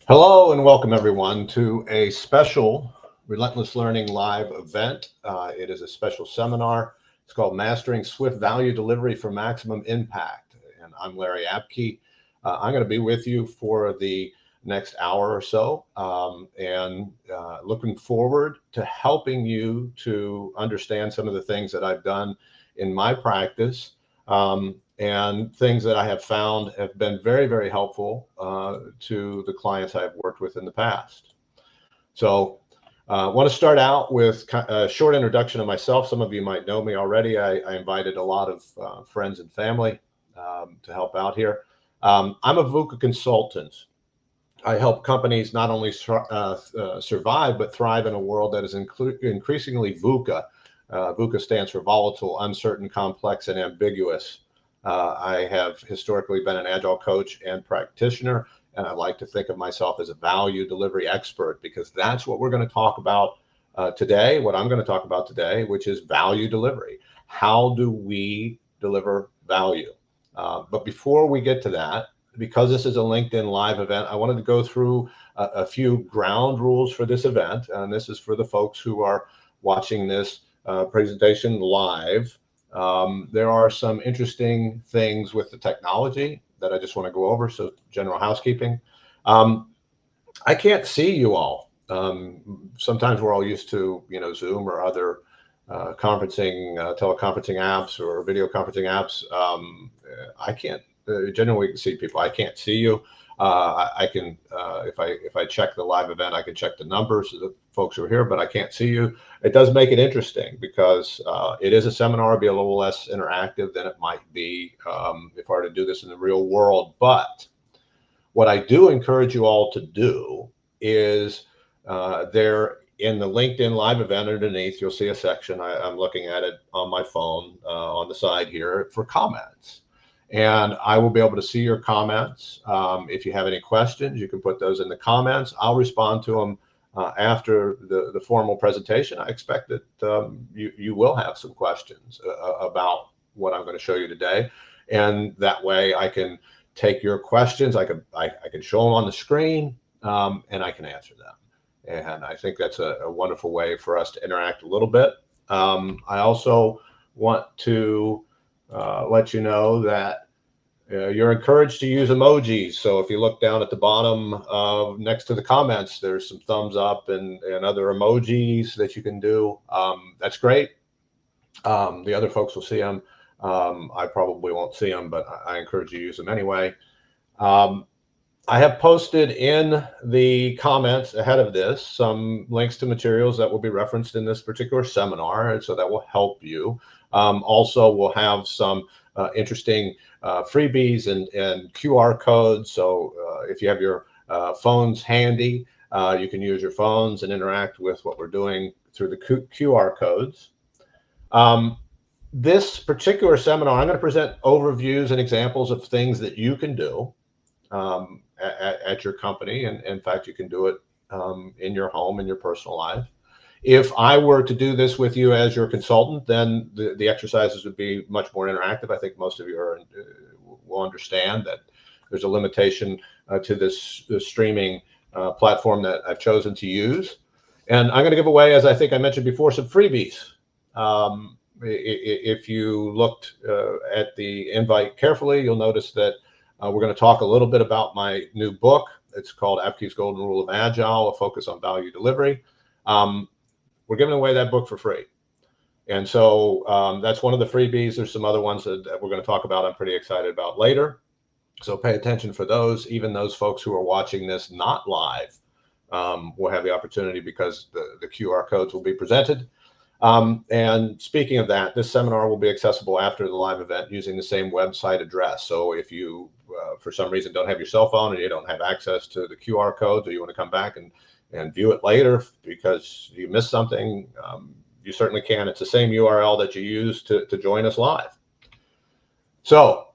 Hello and welcome everyone to a special Relentless Learning live event. It is a special seminar. It's called Mastering Swift Value Delivery for Maximum Impact. And I'm Larry Apke. I'm going to be with you for the next hour or so and looking forward to helping you to understand some of the things that I've done in my practice. And things that I have found have been very, very helpful to the clients I've worked with in the past. So I want to start out with a short introduction of myself. Some of you might know me already. I invited a lot of friends and family to help out here. I'm a VUCA consultant. I help companies not only survive, but thrive in a world that is increasingly VUCA. VUCA stands for volatile, uncertain, complex, and ambiguous. I have historically been an agile coach and practitioner, and I like to think of myself as a value delivery expert because that's what we're going to talk about today, what I'm going to talk about today, which is value delivery. How do we deliver value? But before we get to that, because this is a LinkedIn live event, I wanted to go through a few ground rules for this event. And this is for the folks who are watching this presentation live. There are some interesting things with the technology that I just want to go over. So general housekeeping. I can't see you all. Sometimes we're all used to, Zoom or other teleconferencing apps or video conferencing apps. I can't generally see people. I can't see you. I can, if I check the live event, I can check the numbers of the folks who are here, but I can't see you. It does make it interesting because it is a seminar. It'll be a little less interactive than it might be if I were to do this in the real world. But what I do encourage you all to do is there in the LinkedIn live event underneath, you'll see a section. I'm looking at it on my phone on the side here for comments. And I will be able to see your comments. If you have any questions, you can put those in the comments. I'll respond to them after the formal presentation. I expect that you will have some questions about what I'm going to show you today. And that way I can take your questions. I can show them on the screen and I can answer them. And I think that's a wonderful way for us to interact a little bit. I also want to let you know that you're encouraged to use emojis. So if you look down at the bottom next to the comments, there's some thumbs up and other emojis that you can do. That's great. The other folks will see them. I probably won't see them, but I encourage you to use them anyway. I have posted in the comments ahead of this some links to materials that will be referenced in this particular seminar, and so that will help you. Also, we'll have some interesting freebies and QR codes. So if you have your phones handy, you can use your phones and interact with what we're doing through the QR codes. This particular seminar, I'm going to present overviews and examples of things that you can do at your company. And in fact, you can do it in your home, in your personal life. If I were to do this with you as your consultant, then the exercises would be much more interactive. I think most of you will understand that there's a limitation to this streaming platform that I've chosen to use. And I'm going to give away, as I think I mentioned before, some freebies. If you looked at the invite carefully, you'll notice that we're going to talk a little bit about my new book. It's called Apke's Golden Rule of Agile, a focus on value delivery. We're giving away that book for free. And so that's one of the freebies. There's some other ones that we're going to talk about I'm pretty excited about later. So pay attention for those. Even those folks who are watching this not live will have the opportunity because the QR codes will be presented. And speaking of that, this seminar will be accessible after the live event using the same website address. So if you, for some reason, don't have your cell phone and you don't have access to the QR codes, or you want to come back and view it later because you missed something, you certainly can. It's the same URL that you use to join us live. So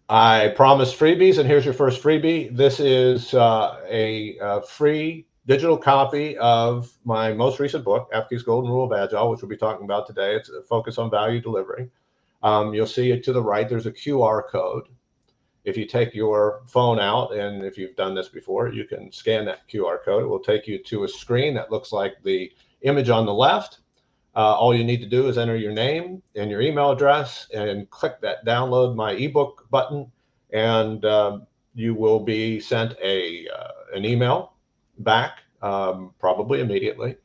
I promised freebies, and here's your first freebie. This is a free digital copy of my most recent book, Apke's Golden Rule of Agile, which we'll be talking about today. It's a focus on value delivery. You'll see it to the right. There's a QR code. if you take your phone out, and if you've done this before, you can scan that QR code. It will take you to a screen that looks like the image on the left. All you need to do is enter your name and your email address and click that download my ebook button, and you will be sent an email back, probably immediately,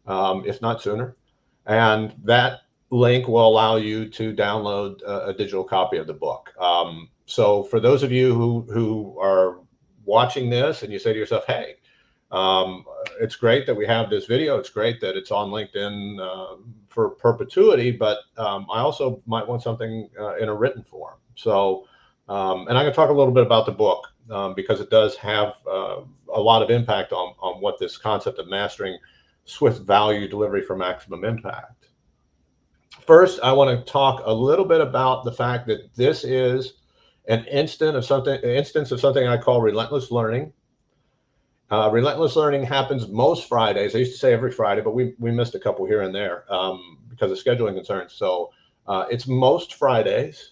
if not sooner. And that link will allow you to download a digital copy of the book. So for those of you who are watching this and you say to yourself, hey, it's great that we have this video. It's great that it's on LinkedIn for perpetuity, but I also might want something in a written form. So, and I'm going to talk a little bit about the book because it does have a lot of impact on what this concept of mastering swift value delivery for maximum impact. First, I want to talk a little bit about the fact that this is an instance of something I call relentless learning. Relentless learning happens most Fridays. I used to say every Friday, but we missed a couple here and there because of scheduling concerns. So it's most Fridays.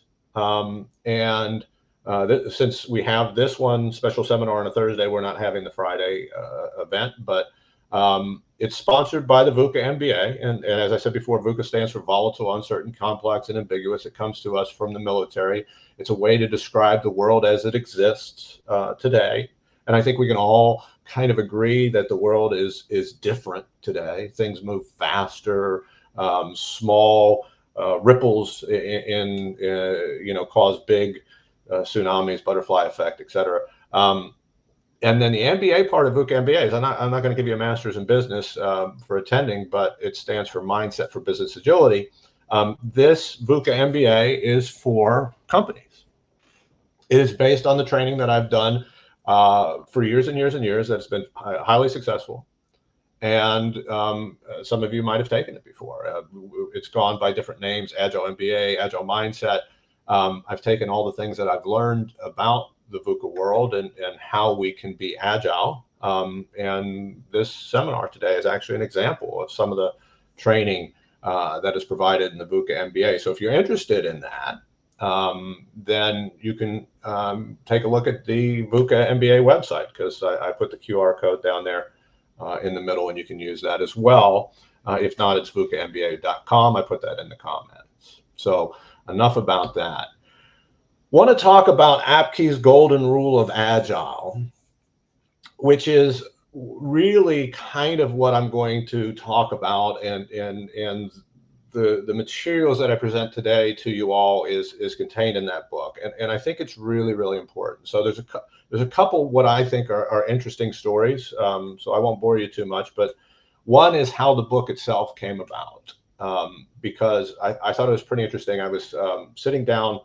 Since we have this one special seminar on a Thursday, we're not having the Friday event, but it's sponsored by the VUCA MBA. And as I said before, VUCA stands for volatile, uncertain, complex, and ambiguous. It comes to us from the military. It's a way to describe the world as it exists today. And I think we can all kind of agree that the world is different today. Things move faster. Small ripples in cause big tsunamis, butterfly effect, etc. And then the MBA part of VUCA MBA is I'm not going to give you a master's in business for attending, but it stands for Mindset for Business Agility. This VUCA MBA is for companies. It is based on the training that I've done for years and years and years. That's been highly successful. And some of you might have taken it before. It's gone by different names: Agile MBA, Agile Mindset. I've taken all the things that I've learned about the VUCA world and how we can be agile. And this seminar today is actually an example of some of the training that is provided in the VUCA MBA. So if you're interested in that, then you can take a look at the VUCA MBA website, because I put the QR code down there in the middle, and you can use that as well. If not, it's VUCAMBA.com. I put that in the comments. So enough about that. Want to talk about Apke's Golden Rule of Agile, which is really kind of what I'm going to talk about, and the materials that I present today to you all is contained in that book, and I think it's really, really important. So there's a couple what I think are interesting stories. So I won't bore you too much, but one is how the book itself came about, because I thought it was pretty interesting. I was sitting down.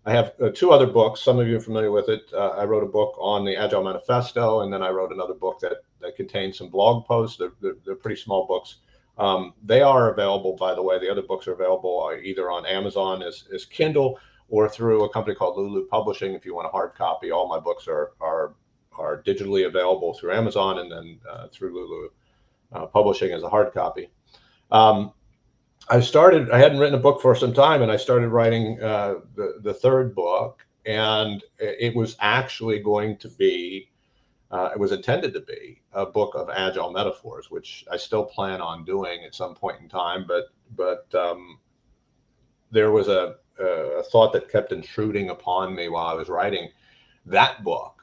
I have two other books. Some of you are familiar with it. I wrote a book on the Agile Manifesto, and then I wrote another book that contains some blog posts. They're pretty small books. They are available, by the way. The other books are available either on Amazon as Kindle or through a company called Lulu Publishing. If you want a hard copy, all my books are digitally available through Amazon, and then through Lulu Publishing as a hard copy. I hadn't written a book for some time, and I started writing the third book, and it was actually going to be, it was intended to be a book of agile metaphors, which I still plan on doing at some point in time. But there was a thought that kept intruding upon me while I was writing that book.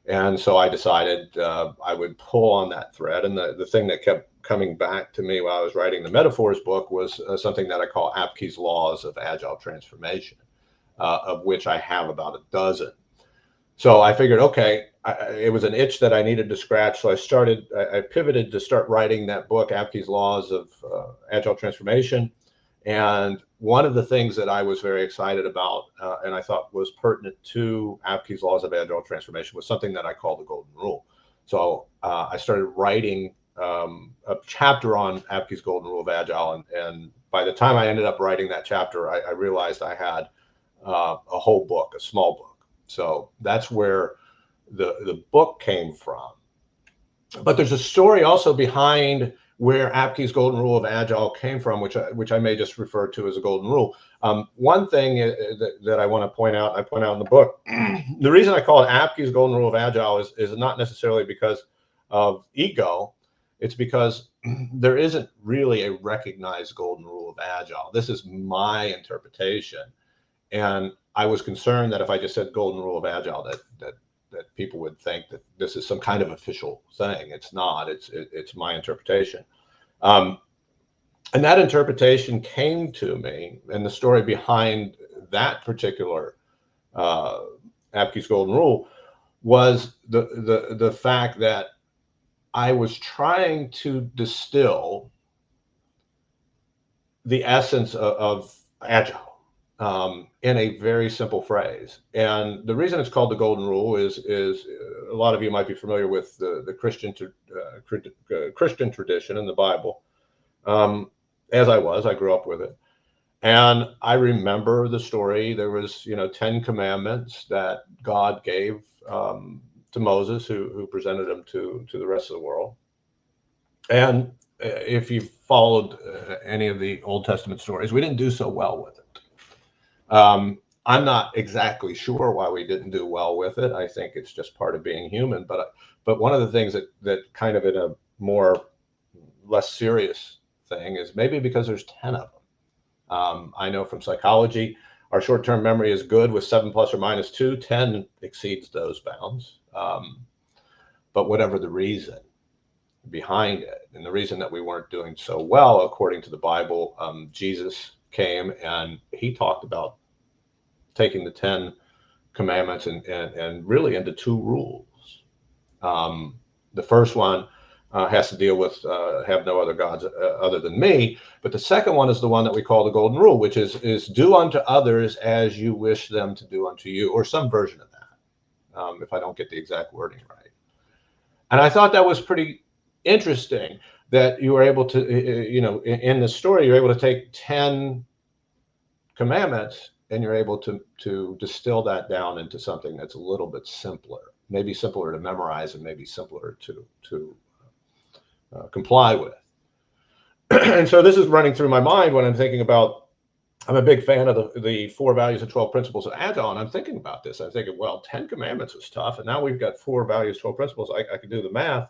And so I decided I would pull on that thread. And the thing that kept coming back to me while I was writing the Metaphors book was something that I call Apke's Laws of Agile Transformation, of which I have about a dozen. So I figured, okay, it was an itch that I needed to scratch. So I pivoted to start writing that book, Apke's Laws of Agile Transformation. And one of the things that I was very excited about, and I thought was pertinent to Apke's Laws of Agile Transformation, was something that I call the Golden Rule. So I started writing a chapter on Apke's Golden Rule of Agile. And by the time I ended up writing that chapter, I realized I had a whole book, a small book. So that's where the book came from. But there's a story also behind where Apke's Golden Rule of Agile came from, which I may just refer to as a golden rule. One thing that I want to point out, I point out in the book, the reason I call it Apke's Golden Rule of Agile is not necessarily because of ego. It's because there isn't really a recognized golden rule of Agile. This is my interpretation. And I was concerned that if I just said golden rule of Agile, that people would think that this is some kind of official thing. It's not. It's my interpretation. And that interpretation came to me, and the story behind that particular Apke's Golden Rule was the fact that I was trying to distill the essence of Agile in a very simple phrase. And the reason it's called the Golden Rule is a lot of you might be familiar with the Christian tradition in the Bible. As I grew up with it. And I remember the story. There was, 10 commandments that God gave to Moses, who presented them to the rest of the world. And if you've followed any of the Old Testament stories, we didn't do so well with it. I'm not exactly sure why we didn't do well with it. I think it's just part of being human. But one of the things that kind of in a less serious thing is maybe because there's 10 of them. I know from psychology, our short-term memory is good with 7 plus or minus 2. 10 exceeds those bounds. But whatever the reason behind it, and the reason that we weren't doing so well, according to the Bible, Jesus came and he talked about taking the 10 commandments and really into 2 rules. The first one has to deal with have no other gods other than me. But the second one is the one that we call the Golden Rule, which is do unto others as you wish them to do unto you, or some version of that, if I don't get the exact wording right. And I thought that was pretty interesting that you were able to, in the story, you're able to take 10 commandments and you're able to distill that down into something that's a little bit simpler, maybe simpler to memorize and maybe simpler to comply with. And so this is running through my mind when I'm thinking about, I'm a big fan of the 4 values and 12 principles of Agile, and I'm thinking about this. I'm thinking, well, 10 commandments was tough, and now we've got 4 values, 12 principles. I could do the math.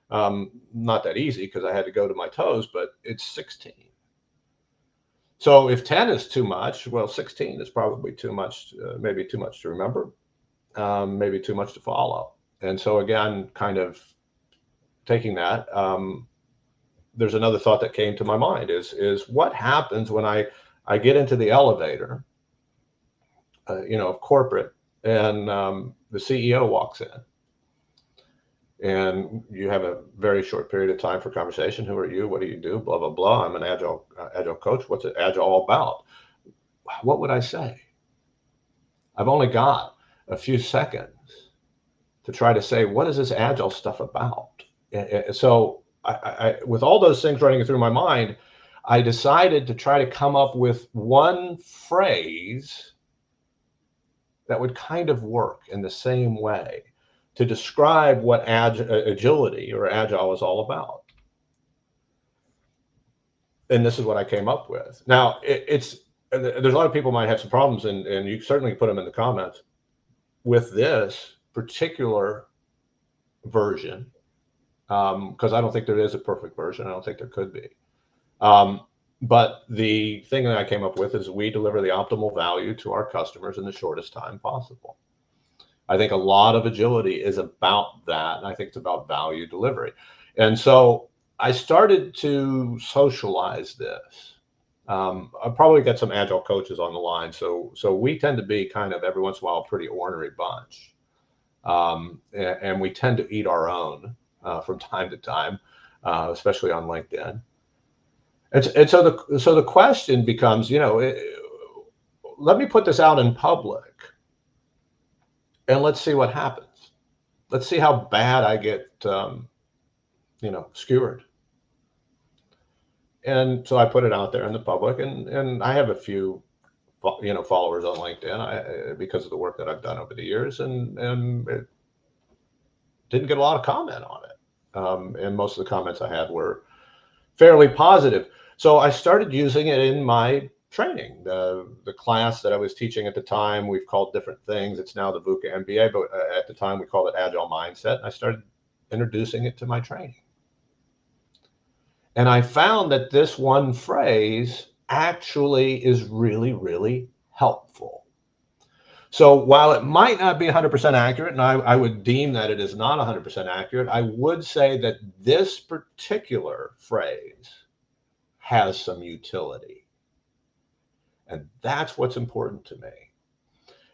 Not that easy because I had to go to my toes, but it's 16. So if 10 is too much, well, 16 is probably too much, maybe too much to remember, maybe too much to follow. And so again, kind of taking that, there's another thought that came to my mind is what happens when I get into the elevator, of corporate, and the CEO walks in, and you have a very short period of time for conversation. Who are you? What do you do? Blah, blah, blah. I'm an agile coach. What's it Agile all about? What would I say? I've only got a few seconds to try to say, what is this Agile stuff about? So I with all those things running through my mind, I decided to try to come up with one phrase that would kind of work in the same way to describe what agility or Agile is all about. And this is what I came up with. Now, there's a lot of people might have some problems, and you certainly put them in the comments with this particular version, because I don't think there is a perfect version. I don't think there could be. But the thing that I came up with is we deliver the optimal value to our customers in the shortest time possible. I think a lot of agility is about that. And I think it's about value delivery. And so I started to socialize this. I'll probably get some Agile coaches on the line. So we tend to be kind of every once in a while a pretty ornery bunch. And we tend to eat our own from time to time, especially on LinkedIn. And so the question becomes, let me put this out in public and let's see what happens. Let's see how bad I get, skewered. And so I put it out there in the public, and I have a few, followers on LinkedIn because of the work that I've done over the years, and it didn't get a lot of comment on it. And most of the comments I had were fairly positive. So I started using it in my training. The class that I was teaching at the time, we've called different things. It's now the VUCA MBA, but at the time we called it Agile Mindset. And I started introducing it to my training. And I found that this one phrase actually is really, really helpful. So while it might not be 100% accurate, and I would deem that it is not 100% accurate, I would say that this particular phrase has some utility. And that's what's important to me,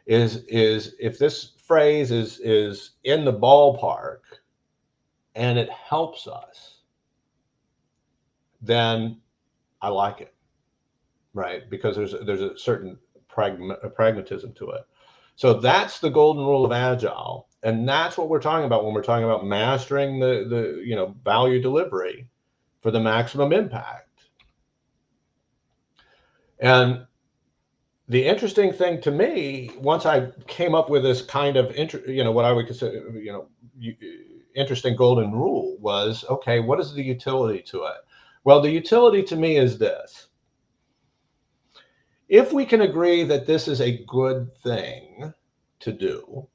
is if this phrase is in the ballpark and it helps us, then I like it, right? Because there's a certain pragmatism to it. So that's the golden rule of Agile. And that's what we're talking about when we're talking about mastering the value delivery for the maximum impact. And the interesting thing to me, once I came up with this kind of, what I would consider, interesting golden rule was, okay, what is the utility to it? Well, the utility to me is this. If we can agree that this is a good thing to do,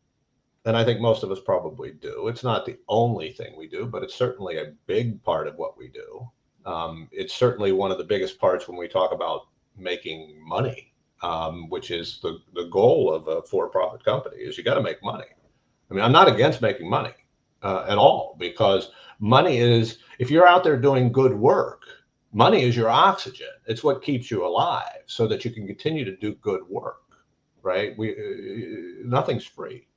and I think most of us probably do, it's not the only thing we do, but it's certainly a big part of what we do. It's certainly one of the biggest parts when we talk about making money, which is the goal of a for-profit company, is you got to make money. I mean, I'm not against making money at all, because money is, if you're out there doing good work, money is your oxygen. It's what keeps you alive so that you can continue to do good work, right? Nothing's free.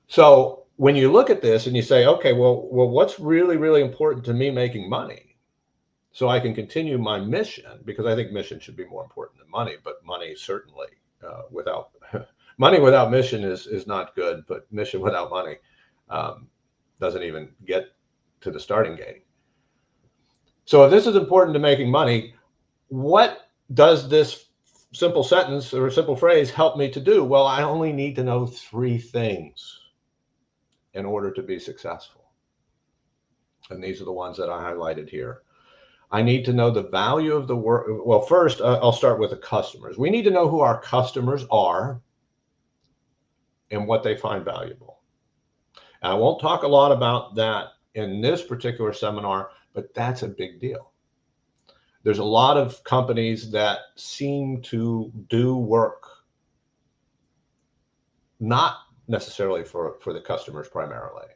So when you look at this and you say, okay, well, what's really, really important to me making money so I can continue my mission? Because I think mission should be more important than money, but money certainly without money without mission is not good, but mission without money doesn't even get to the starting gate. So if this is important to making money, what does this simple sentence or simple phrase help me to do? Well, I only need to know 3 things in order to be successful. And these are the ones that I highlighted here. I need to know the value of the work. Well, first, I'll start with the customers. We need to know who our customers are and what they find valuable. And I won't talk a lot about that in this particular seminar, but that's a big deal. There's a lot of companies that seem to do work not necessarily for the customers primarily.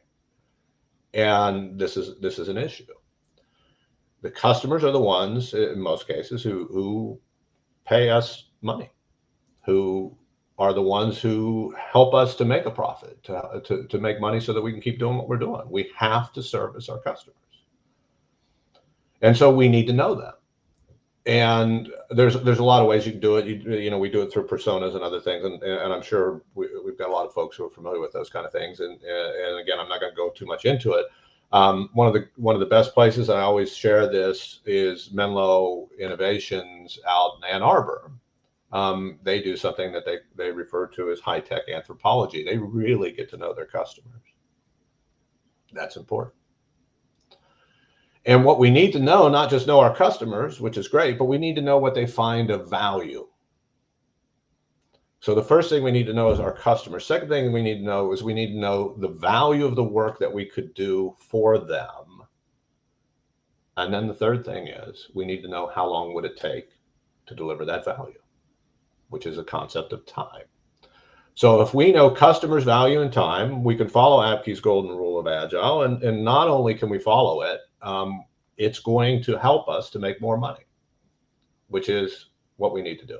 And this is an issue. The customers are the ones, in most cases, who pay us money, who are the ones who help us to make a profit, to make money so that we can keep doing what we're doing. We have to service our customers. And so we need to know them. And there's a lot of ways you can do it. We do it through personas and other things, and I'm sure we've got a lot of folks who are familiar with those kind of things. And again, I'm not going to go too much into it. One of the best places, and I always share this, is Menlo Innovations out in Ann Arbor. They do something that they refer to as high-tech anthropology. They really get to know their customers. That's important. And what we need to know, not just know our customers, which is great, but we need to know what they find of value. So the first thing we need to know is our customers. Second thing we need to know is we need to know the value of the work that we could do for them. And then the third thing is we need to know how long would it take to deliver that value, which is a concept of time. So if we know customers' value and time, we can follow Apke's Golden Rule of Agile. And not only can we follow it, it's going to help us to make more money, which is what we need to do.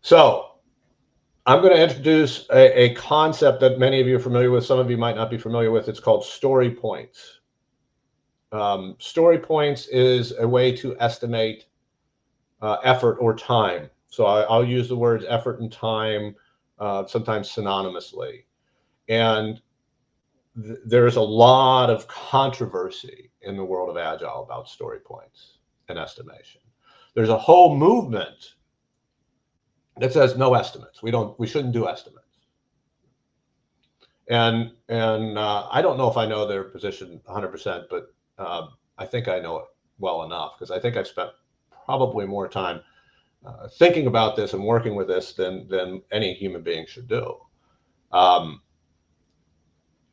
So I'm going to introduce a concept that many of you are familiar with. Some of you might not be familiar with. It's called story points. Story points is a way to estimate effort or time. So I'll use the words effort and time sometimes synonymously. And there's a lot of controversy in the world of Agile about story points and estimation. There's a whole movement that says no estimates. We shouldn't do estimates. And I don't know if I know their position 100%, but I think I know it well enough, because I think I've spent probably more time thinking about this and working with this than any human being should do.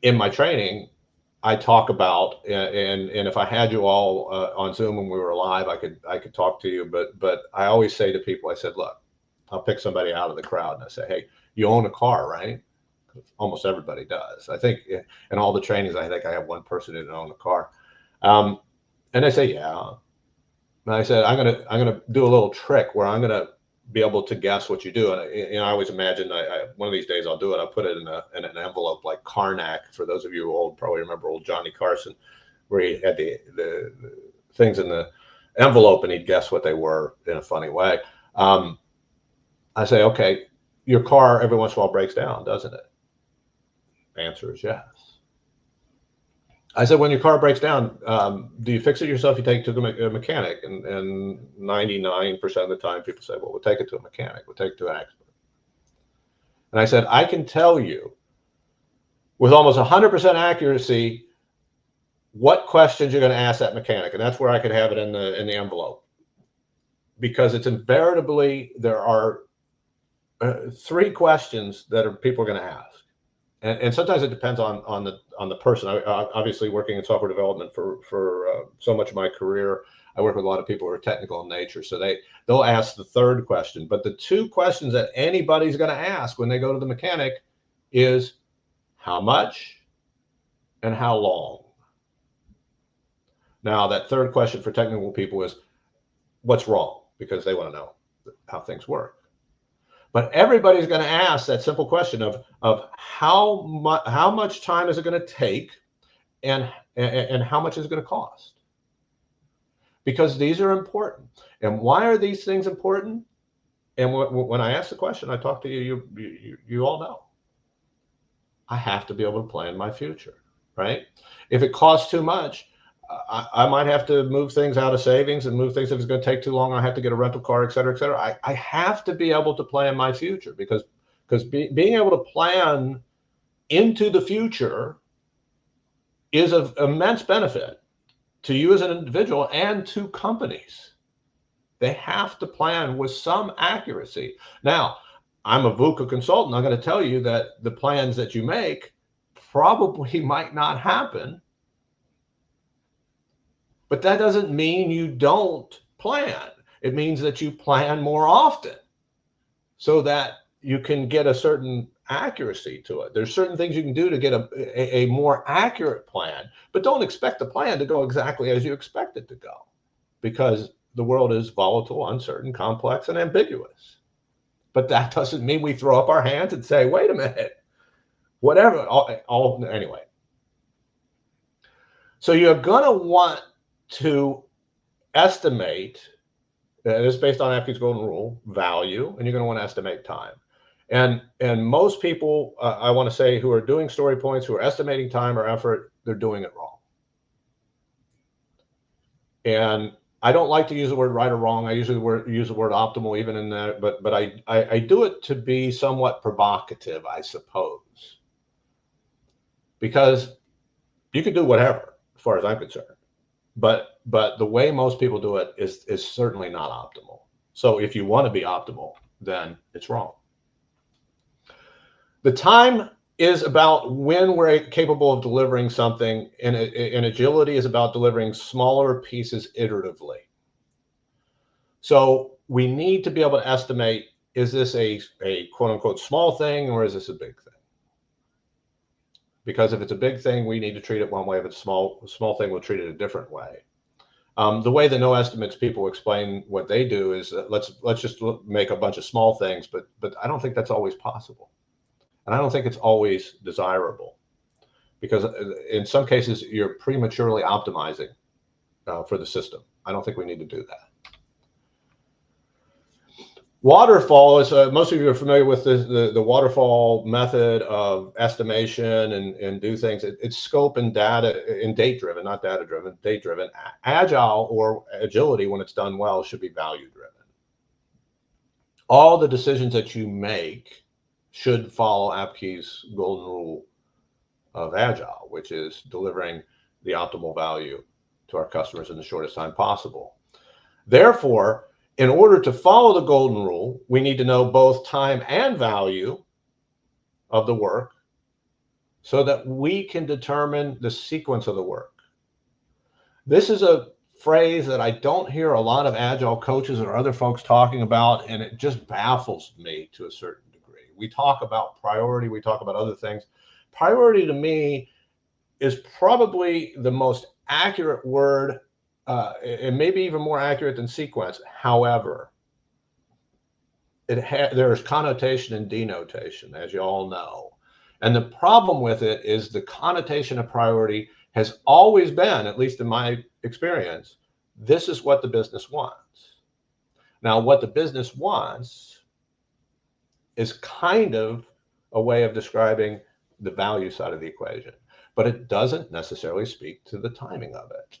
In my training, I talk about, and if I had you all on Zoom when we were live, I could talk to you, but I always say to people, I said, look, I'll pick somebody out of the crowd and I say, hey, you own a car, right? Almost everybody does. I think in all the trainings, I think I have one person who didn't own a car. And they say, yeah. And I said, I'm gonna do a little trick where I'm gonna be able to guess what you do. And I always imagine one of these days I'll do it. I'll put it in an envelope like Karnak. For those of you who old probably remember old Johnny Carson, where he had the things in the envelope and he'd guess what they were in a funny way. I say, okay, your car every once in a while breaks down, doesn't it? The answer is yes. I said, when your car breaks down, do you fix it yourself? You take it to a mechanic? And 99% of the time, people say, well, we'll take it to a mechanic. We'll take it to an expert. And I said, I can tell you with almost 100% accuracy what questions you're going to ask that mechanic. And that's where I could have it in the envelope. Because it's invariably, there are 3 questions that people are going to ask. And sometimes it depends on the person. Obviously, working in software development for so much of my career, I work with a lot of people who are technical in nature. So they'll ask the 3rd question. But the 2 questions that anybody's going to ask when they go to the mechanic is how much and how long. Now, that 3rd question for technical people is what's wrong, because they want to know how things work. But everybody's going to ask that simple question of how much time is it going to take, and how much is it going to cost? Because these are important. And why are these things important? And when I ask the question, I talk to you all know. I have to be able to plan my future, right? If it costs too much, I might have to move things out of savings and move things. If it's going to take too long, I have to get a rental car, et cetera, et cetera. I have to be able to plan my future, because being able to plan into the future is of immense benefit to you as an individual and to companies. They have to plan with some accuracy. Now, I'm a VUCA consultant. I'm going to tell you that the plans that you make probably might not happen. But that doesn't mean you don't plan. It means that you plan more often so that you can get a certain accuracy to it. There's certain things you can do to get a more accurate plan, but don't expect the plan to go exactly as you expect it to go, because the world is volatile, uncertain, complex, and ambiguous. But that doesn't mean we throw up our hands and say, wait a minute, whatever. Anyway. So you're going to want to estimate, this is based on Apke's Golden Rule, value, and you're going to want to estimate time. And most people, I want to say, who are doing story points, who are estimating time or effort, they're doing it wrong. And I don't like to use the word right or wrong. I usually use the word optimal even in that, but I do it to be somewhat provocative, I suppose, because you can do whatever, as far as I'm concerned. But the way most people do it is certainly not optimal. So if you want to be optimal, then it's wrong. The time is about when we're capable of delivering something, and agility is about delivering smaller pieces iteratively. So we need to be able to estimate, is this a quote unquote small thing, or is this a big thing? Because if it's a big thing, we need to treat it one way. If it's a small thing, we'll treat it a different way. The way the no estimates people explain what they do is let's just make a bunch of small things, but I don't think that's always possible. And I don't think it's always desirable, because in some cases you're prematurely optimizing for the system. I don't think we need to do that. Waterfall is, most of you are familiar with the waterfall method of estimation and do things. It's scope and data and date driven, not data driven, date driven. Agile, or agility, when it's done well, should be value driven. All the decisions that you make should follow Apke's Golden Rule of Agile, which is delivering the optimal value to our customers in the shortest time possible. Therefore, in order to follow the golden rule, we need to know both time and value of the work so that we can determine the sequence of the work. This is a phrase that I don't hear a lot of Agile coaches or other folks talking about, and it just baffles me to a certain degree. We talk about priority, we talk about other things. Priority to me is probably the most accurate word, and maybe even more accurate than sequence. However, there's connotation and denotation, as you all know. And the problem with it is the connotation of priority has always been, at least in my experience, this is what the business wants. Now, what the business wants is kind of a way of describing the value side of the equation, but it doesn't necessarily speak to the timing of it.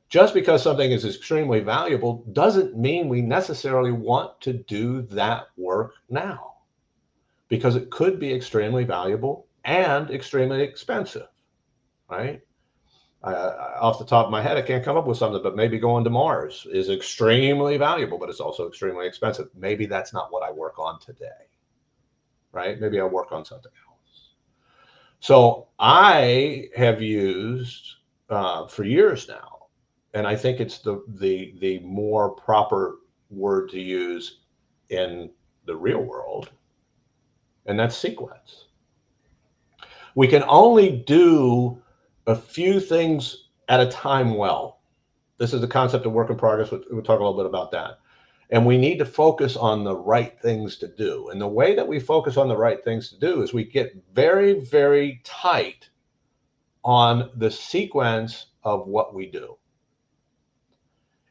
Just because something is extremely valuable doesn't mean we necessarily want to do that work now, because it could be extremely valuable and extremely expensive, right? Off the top of my head, I can't come up with something, but maybe going to Mars is extremely valuable, but it's also extremely expensive. Maybe that's not what I work on today, right? Maybe I'll work on something else. So I have used for years now, and I think it's the more proper word to use in the real world, and that's sequence. We can only do a few things at a time well. This is the concept of work in progress. We'll talk a little bit about that. And we need to focus on the right things to do. And the way that we focus on the right things to do is we get very, very tight on the sequence of what we do.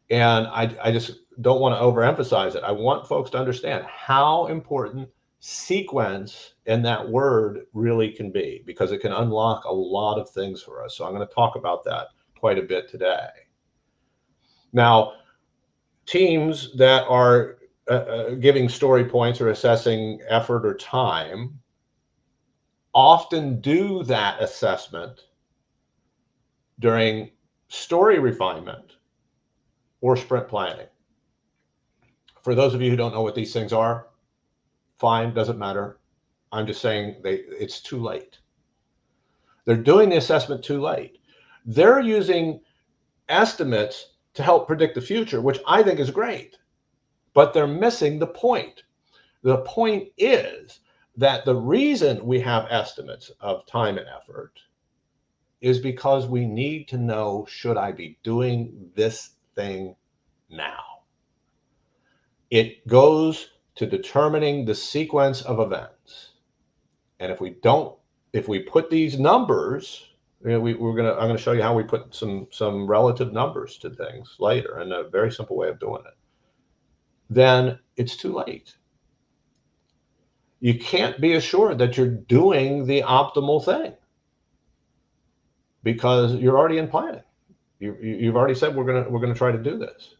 And I just don't want to overemphasize it. I want folks to understand how important sequence in that word really can be, because it can unlock a lot of things for us. So I'm going to talk about that quite a bit today. Now, teams that are giving story points or assessing effort or time often do that assessment during story refinement or sprint planning. For those of you who don't know what these things are, fine, doesn't matter. I'm just saying it's too late. They're doing the assessment too late. They're using estimates to help predict the future, which I think is great, but they're missing the point. The point is that the reason we have estimates of time and effort is because we need to know, should I be doing this thing now? It goes to determining the sequence of events. And if we put these numbers, I'm going to show you how we put some relative numbers to things later, and a very simple way of doing it, then it's too late. You can't be assured that you're doing the optimal thing because you're already in planning. You've already said we're going to try to do this.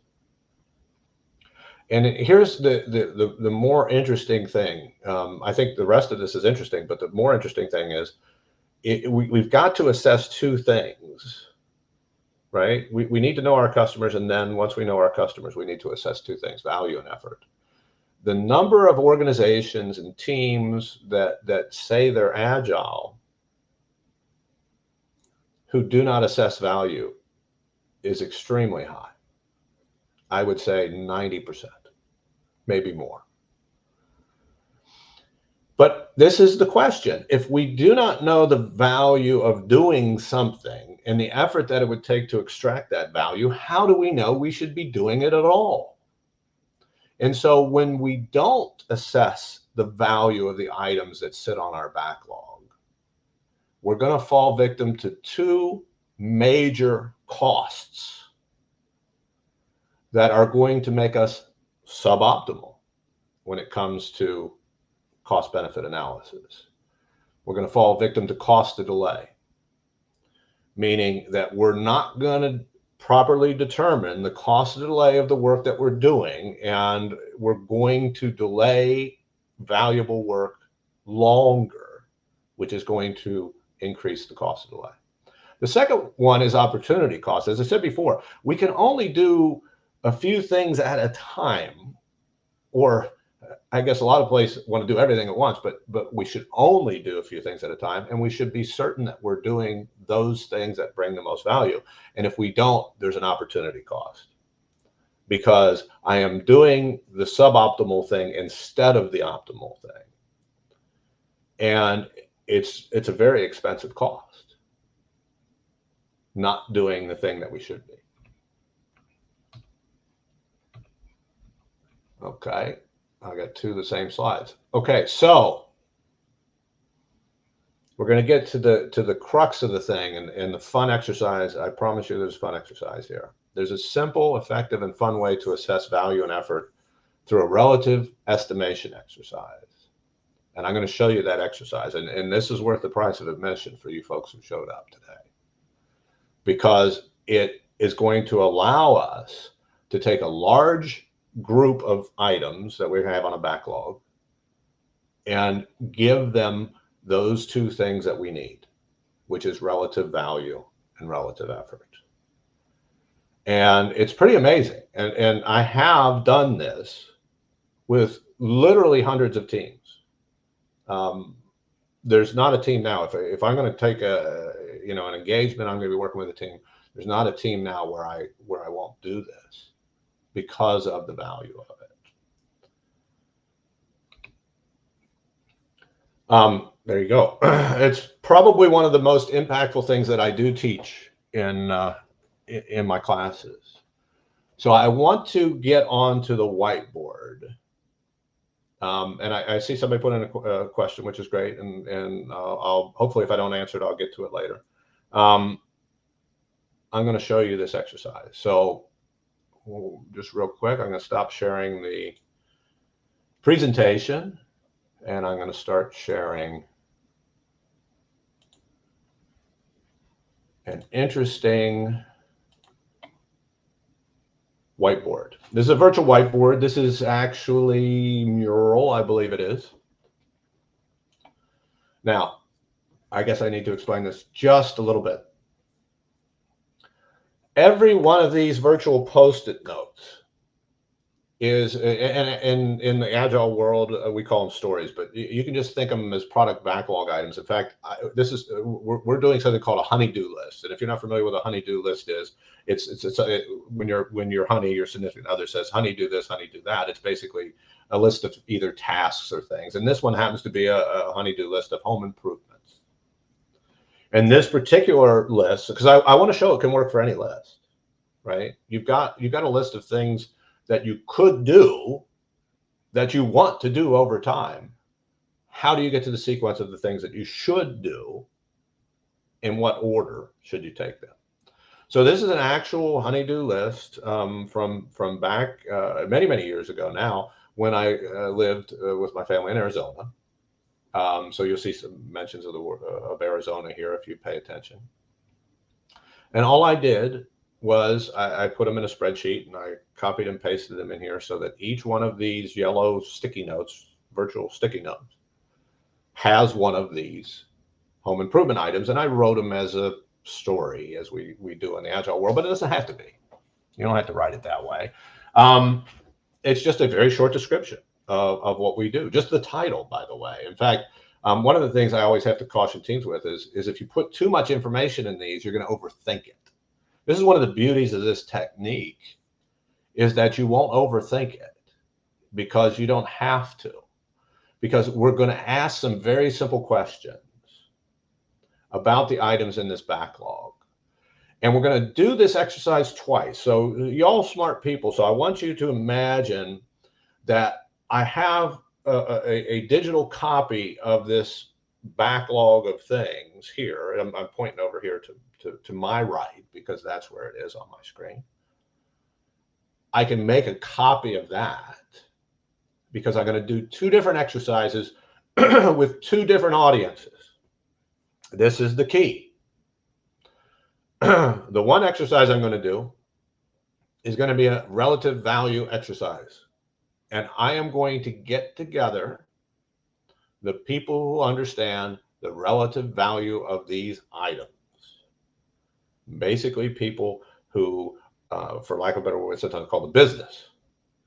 And here's the more interesting thing. I think the rest of this is interesting, but the more interesting thing is we've got to assess two things, right? We need to know our customers, and then once we know our customers, we need to assess two things: value and effort. The number of organizations and teams that say they're agile who do not assess value is extremely high. I would say 90%, maybe more. But this is the question. If we do not know the value of doing something and the effort that it would take to extract that value, how do we know we should be doing it at all? And so when we don't assess the value of the items that sit on our backlog, we're going to fall victim to two major costs that are going to make us suboptimal when it comes to cost benefit analysis. We're going to fall victim to cost of delay, meaning that we're not going to properly determine the cost of delay of the work that we're doing, and we're going to delay valuable work longer, which is going to increase the cost of delay. The second one is opportunity cost. As I said before, we can only do a few things at a time, or I guess a lot of places want to do everything at once, but we should only do a few things at a time, and we should be certain that we're doing those things that bring the most value. And if we don't, there's an opportunity cost, because I am doing the suboptimal thing instead of the optimal thing. And it's a very expensive cost, not doing the thing that we should be. Okay, I got two of the same slides. Okay, so we're going to get to the crux of the thing and the fun exercise. I promise you there's a fun exercise here. There's a simple, effective, and fun way to assess value and effort through a relative estimation exercise. And I'm going to show you that exercise. And this is worth the price of admission for you folks who showed up today, because it is going to allow us to take a large group of items that we have on a backlog and give them those two things that we need, which is relative value and relative effort. And it's pretty amazing. And I have done this with literally hundreds of teams. There's not a team now. If I'm going to take an engagement, I'm going to be working with a team. There's not a team now where I won't do this because of the value of it. There you go. It's probably one of the most impactful things that I do teach in my classes. So I want to get onto the whiteboard. And I see somebody put in a question, which is great. And I'll hopefully, if I don't answer it, I'll get to it later. I'm going to show you this exercise. So just real quick, I'm going to stop sharing the presentation, and I'm going to start sharing an interesting whiteboard. This is a virtual whiteboard. This is actually Mural, I believe it is. Now, I guess I need to explain this just a little bit. Every one of these virtual Post-it notes is, and in the Agile world, we call them stories, but you can just think of them as product backlog items. In fact, we're doing something called a honey-do list. And if you're not familiar with what a honey-do list is, when your honey, your significant other says, honey, do this, honey, do that. It's basically a list of either tasks or things. And this one happens to be a honey-do list of home improvements. And this particular list, because I want to show it can work for any list, right? You've got a list of things that you could do, that you want to do over time. How do you get to the sequence of the things that you should do? In what order should you take them? So this is an actual honey-do list from back many, many years ago now, when I lived with my family in Arizona. So you'll see some mentions of Arizona here if you pay attention. And all I did was I put them in a spreadsheet, and I copied and pasted them in here so that each one of these yellow sticky notes, virtual sticky notes, has one of these home improvement items. And I wrote them as a story, as we do in the Agile world, but it doesn't have to be. You don't have to write it that way. It's just a very short description of what we do. Just the title, by the way. In fact, one of the things I always have to caution teams with is if you put too much information in these, you're going to overthink it. This is one of the beauties of this technique, is that you won't overthink it, because you don't have to, because we're going to ask some very simple questions about the items in this backlog. And we're going to do this exercise twice. So y'all smart people, so I want you to imagine that I have a digital copy of this backlog of things here. I'm pointing over here to my right, because that's where it is on my screen. I can make a copy of that, because I'm going to do two different exercises with two different audiences. This is the key. The one exercise I'm going to do is going to be a relative value exercise. And I am going to get together the people who understand the relative value of these items. Basically, people who, for lack of a better word, sometimes called the business,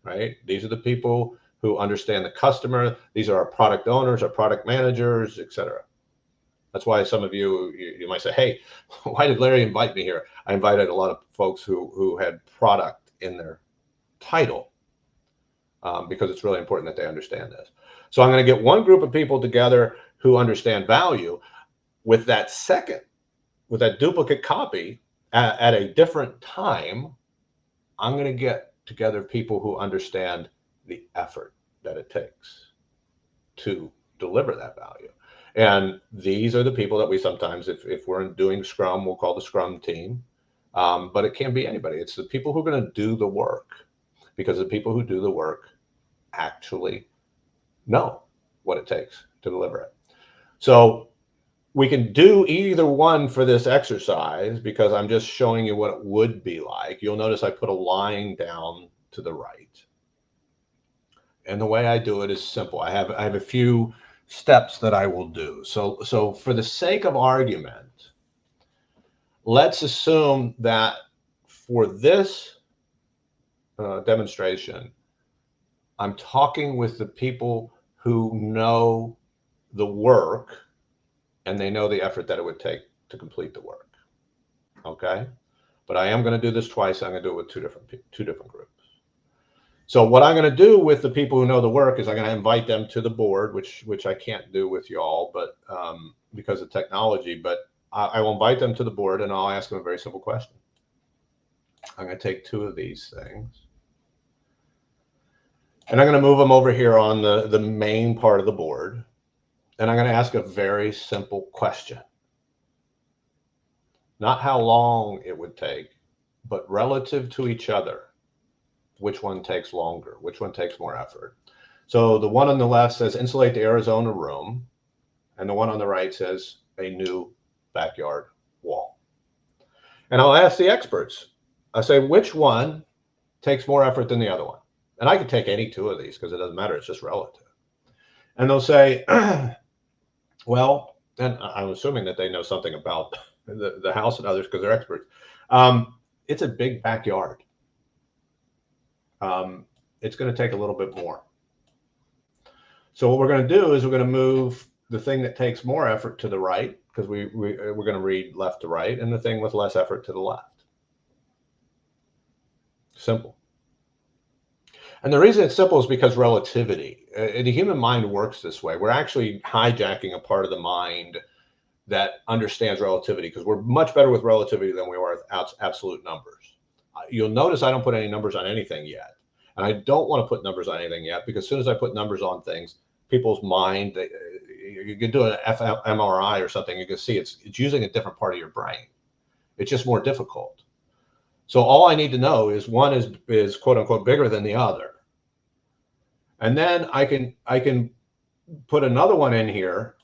right? These are the people who understand the customer. These are our product owners, our product managers, etc. That's why some of you might say, hey, why did Larry invite me here? I invited a lot of folks who had product in their title, because it's really important that they understand this. So I'm going to get one group of people together who understand value with that duplicate copy at a different time. I'm going to get together people who understand the effort that it takes to deliver that value. And these are the people that we sometimes, if we're doing Scrum, we'll call the Scrum team. But it can be anybody. It's the people who are going to do the work, because the people who do the work actually know what it takes to deliver it. So we can do either one for this exercise, because I'm just showing you what it would be like. You'll notice I put a line down to the right. And the way I do it is simple. I have a few steps that I will do. So for the sake of argument, let's assume that for this demonstration, I'm talking with the people who know the work, and they know the effort that it would take to complete the work. Okay, but I am going to do this twice. I'm going to do it with two different groups. So what I'm going to do with the people who know the work is I'm going to invite them to the board, which I can't do with y'all, but because of technology. But I will invite them to the board, and I'll ask them a very simple question. I'm going to take two of these things, and I'm going to move them over here on the main part of the board, and I'm going to ask a very simple question. Not how long it would take, but relative to each other, which one takes longer? Which one takes more effort? So the one on the left says insulate the Arizona room, and the one on the right says a new backyard wall. And I'll ask the experts, I say, which one takes more effort than the other one? And I could take any two of these because it doesn't matter, it's just relative. And they'll say, well, and I'm assuming that they know something about the house and others because they're experts. It's a big backyard. It's going to take a little bit more. So what we're going to do is we're going to move the thing that takes more effort to the right, because we're going to read left to right, and the thing with less effort to the left. Simple. And the reason it's simple is because relativity. The human mind works this way. We're actually hijacking a part of the mind that understands relativity, because we're much better with relativity than we are with absolute numbers. You'll notice I don't put any numbers on anything yet. And I don't want to put numbers on anything yet, because as soon as I put numbers on things, people's mind, you can do an fMRI or something, you can see it's using a different part of your brain. It's just more difficult. So all I need to know is one is quote unquote bigger than the other. And then I can put another one in here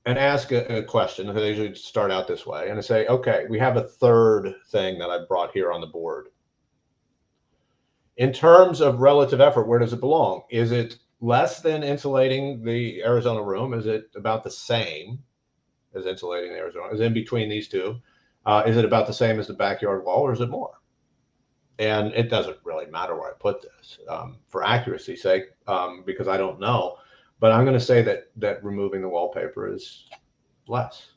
and ask a question. They usually start out this way, and I say, okay, we have a third thing that I brought here on the board. In terms of relative effort, where does it belong? Is it less than insulating the Arizona room? Is it about the same as insulating the Arizona? Is it in between these two? Is it about the same as the backyard wall, or is it more? And it doesn't really matter where I put this for accuracy's sake, because I don't know. But I'm going to say that removing the wallpaper is less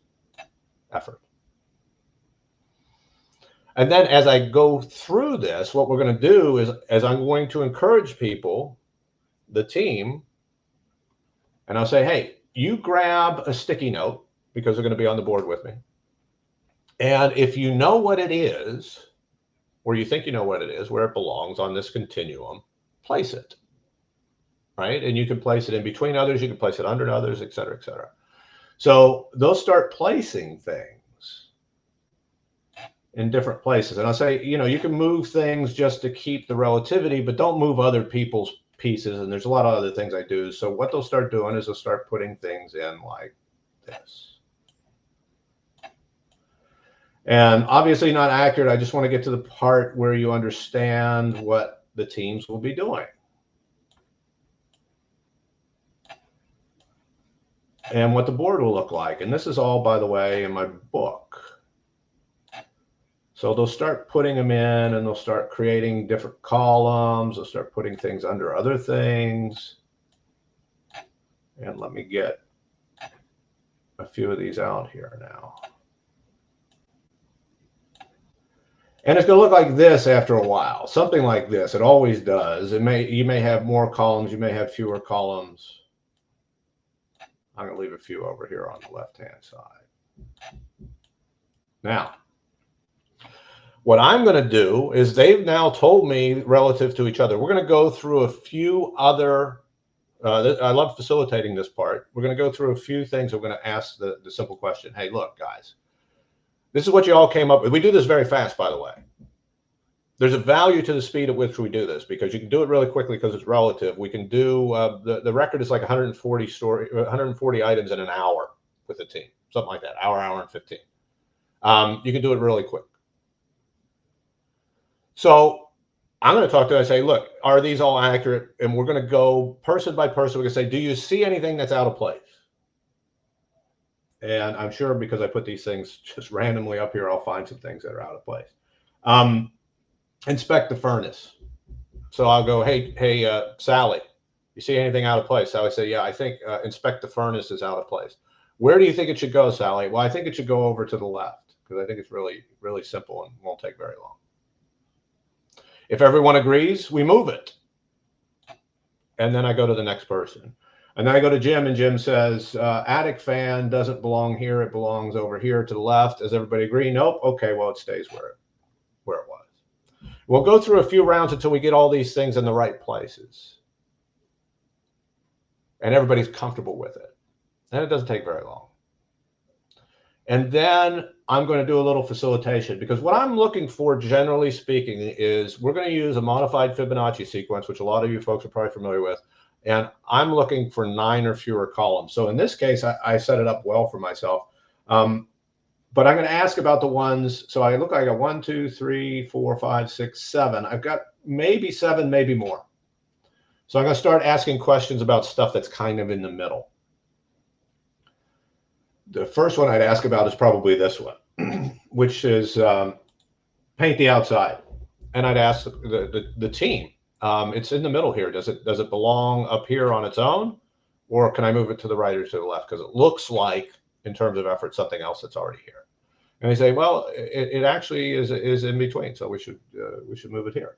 effort. And then as I go through this, what we're going to do is, as I'm going to encourage people, the team, and I'll say, hey, you grab a sticky note, because they're going to be on the board with me. And if you know what it is, or you think you know what it is, where it belongs on this continuum, place it, right? And you can place it in between others, you can place it under others, et cetera, et cetera. So they'll start placing things in different places. And I'll say, you can move things just to keep the relativity, but don't move other people's pieces. And there's a lot of other things I do. So what they'll start doing is they'll start putting things in like this. And obviously not accurate. I just want to get to the part where you understand what the teams will be doing. and what the board will look like. And this is all, by the way, in my book. So they'll start putting them in, and they'll start creating different columns. They'll start putting things under other things. And let me get a few of these out here now. And it's going to look like this after a while, something like this. It always does. You may have more columns, you may have fewer columns. I'm going to leave a few over here on the left-hand side. Now, what I'm going to do is they've now told me relative to each other. We're going to go through a few other, I love facilitating this part. We're going to go through a few things. We're going to ask the simple question. Hey, look, guys, this is what you all came up with. We do this very fast, by the way. There's a value to the speed at which we do this because you can do it really quickly because it's relative. We can do, the record is like 140 items in an hour with a team, something like that, hour and 15. You can do it really quick. So I'm going to talk to them and say, look, are these all accurate? And we're going to go person by person. We're going to say, do you see anything that's out of place? And I'm sure because I put these things just randomly up here, I'll find some things that are out of place. Inspect the furnace. So I'll go, hey, Sally, you see anything out of place? Sally say, yeah, I think inspect the furnace is out of place. Where do you think it should go, Sally? Well, I think it should go over to the left because I think it's really, really simple and won't take very long. If everyone agrees, we move it. And then I go to the next person. And then I go to Jim, and Jim says, attic fan doesn't belong here. It belongs over here to the left. Does everybody agree? Nope. Okay, well, it stays where it was. We'll go through a few rounds until we get all these things in the right places. And everybody's comfortable with it. And it doesn't take very long. And then I'm going to do a little facilitation because what I'm looking for, generally speaking, is we're going to use a modified Fibonacci sequence, which a lot of you folks are probably familiar with. And I'm looking for 9 or fewer columns. So in this case, I set it up well for myself. But I'm going to ask about the ones. So I look like I got 1, 2, 3, 4, 5, 6, 7. I've got maybe 7, maybe more. So I'm going to start asking questions about stuff that's kind of in the middle. The first one I'd ask about is probably this one, which is paint the outside. And I'd ask the team. It's in the middle here. Does it belong up here on its own, or can I move it to the right or to the left? Because it looks like, in terms of effort, something else that's already here. And they say, well, it actually is in between, so we should move it here.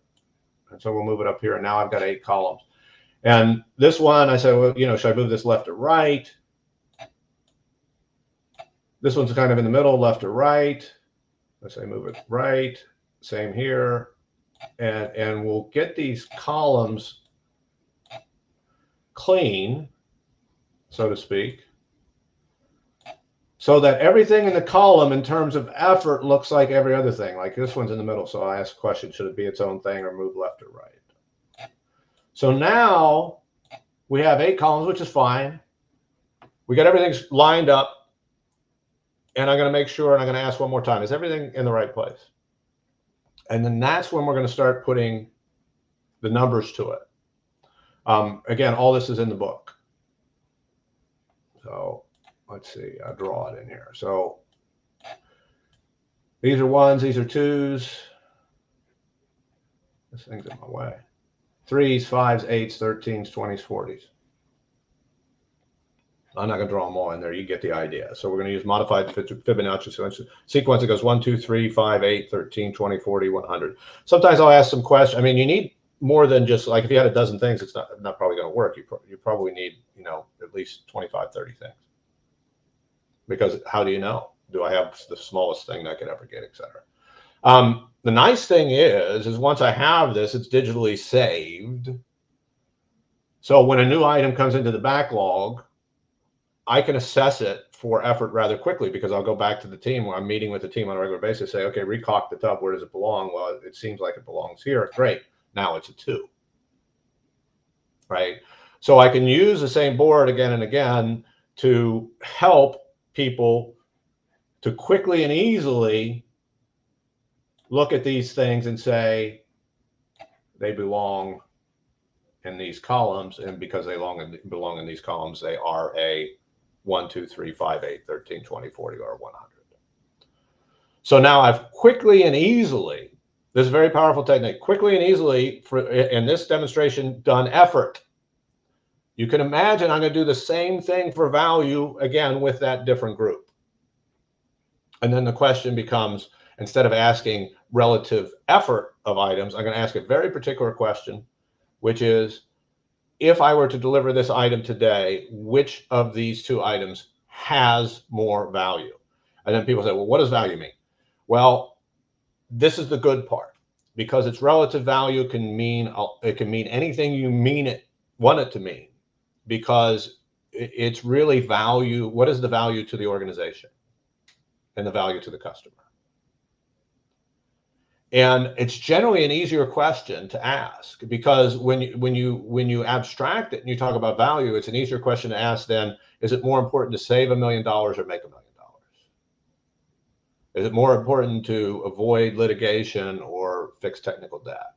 And so we'll move it up here. And now I've got 8 columns. And this one, I say, well, should I move this left or right? This one's kind of in the middle, left or right. Let's say move it right. Same here. And we'll get these columns clean, so to speak, so that everything in the column in terms of effort looks like every other thing. Like this one's in the middle, so I ask a question, should it be its own thing or move left or right? So now we have 8 columns, which is fine. We got everything lined up. And I'm going to make sure, and I'm going to ask one more time, is everything in the right place? And then that's when we're going to start putting the numbers to it. Again, all this is in the book. So let's see, I'll draw it in here. So these are 1s, these are 2s. This thing's in my way. 3s, 5s, 8s, 13s, 20s, 40s. I'm not going to draw them all in there. You get the idea. So we're going to use modified Fibonacci sequence. It goes 1, 2, 3, 5, 8, 13, 20, 40, 100. Sometimes I'll ask some questions. I mean, you need more than just like if you had a dozen things, it's not probably going to work. You probably need, at least 25, 30 things. Because how do you know? Do I have the smallest thing that I could ever get, et cetera? The nice thing is once I have this, it's digitally saved. So when a new item comes into the backlog, I can assess it for effort rather quickly because I'll go back to the team where I'm meeting with the team on a regular basis, say, okay, recock the tub. Where does it belong? Well, it seems like it belongs here. Great. Now it's a 2. Right? So I can use the same board again and again to help people to quickly and easily look at these things and say they belong in these columns. And because they belong in these columns, they are a 1, 2, 3, 5, 8, 13, 20, 40, or 100. So now I've quickly and easily, this is a very powerful technique, quickly and easily, in this demonstration, done effort. You can imagine I'm going to do the same thing for value again with that different group. And then the question becomes, instead of asking relative effort of items, I'm going to ask a very particular question, which is, if I were to deliver this item today, which of these two items has more value? And then people say, well, what does value mean? Well, this is the good part, because its relative value can mean anything you want it to mean, because it's really value. What is the value to the organization and the value to the customer? And it's generally an easier question to ask, because when you abstract it and you talk about value, it's an easier question to ask than, is it more important to save $1 million or make $1 million? Is it more important to avoid litigation or fix technical debt?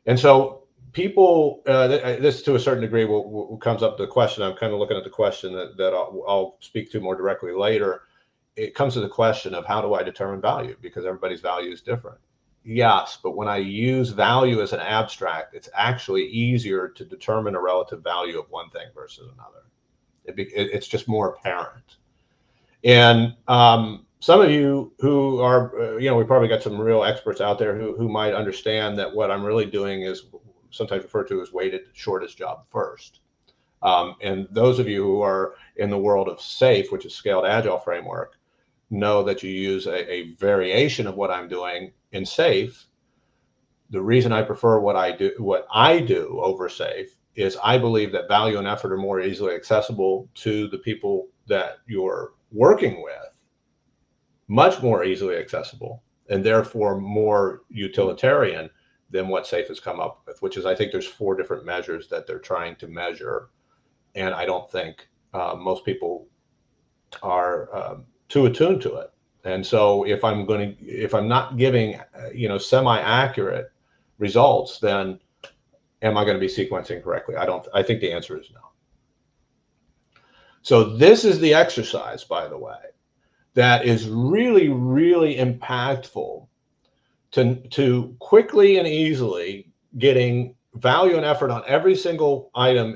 And so people, this to a certain degree comes up to the question. I'm kind of looking at the question that I'll speak to more directly later. It comes to the question of, how do I determine value? Because everybody's value is different. Yes, but when I use value as an abstract, it's actually easier to determine a relative value of one thing versus another. It's just more apparent. And some of you who are, we probably got some real experts out there who might understand that what I'm really doing is sometimes referred to as weighted shortest job first. And those of you who are in the world of SAFe, which is Scaled Agile Framework, know that you use a variation of what I'm doing in SAFe. The reason I prefer what I do over SAFe is I believe that value and effort are more easily accessible to the people that you're working with, much more easily accessible, and therefore more utilitarian than what SAFe has come up with, which is, I think there's 4 different measures that they're trying to measure. And I don't think most people are too attuned to it. And so if I'm not giving, semi-accurate results, then am I going to be sequencing correctly? I think the answer is no. So this is the exercise, by the way, that is really, really impactful to quickly and easily getting value and effort on every single item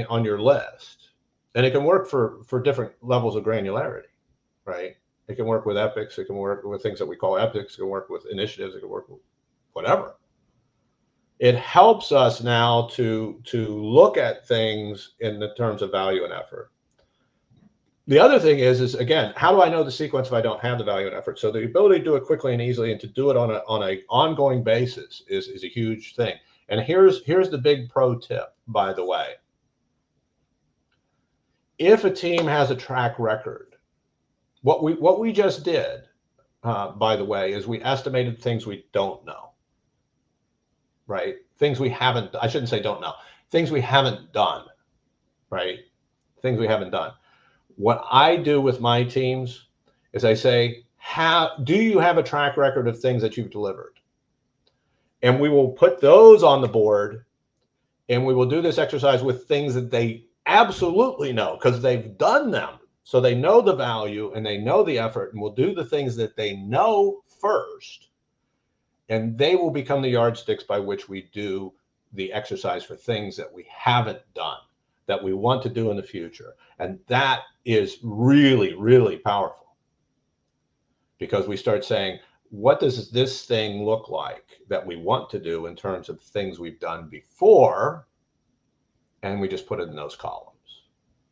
on your list. And it can work for different levels of granularity, right? It can work with epics. It can work with things that we call epics. It can work with initiatives. It can work with whatever. It helps us now to look at things in the terms of value and effort. The other thing is again, how do I know the sequence if I don't have the value and effort? So the ability to do it quickly and easily and to do it on an ongoing basis is a huge thing. And here's the big pro tip, by the way. If a team has a track record, what we just did, by the way, is we estimated things we don't know, right? Things we haven't, I shouldn't say don't know, things we haven't done, right? Things we haven't done. What I do with my teams is I say, do you have a track record of things that you've delivered? And we will put those on the board, and we will do this exercise with things that they absolutely know because they've done them. So they know the value and they know the effort, and we'll do the things that they know first, and they will become the yardsticks by which we do the exercise for things that we haven't done, that we want to do in the future. And that is really, really powerful, because we start saying, what does this thing look like that we want to do in terms of things we've done before? And we just put it in those columns.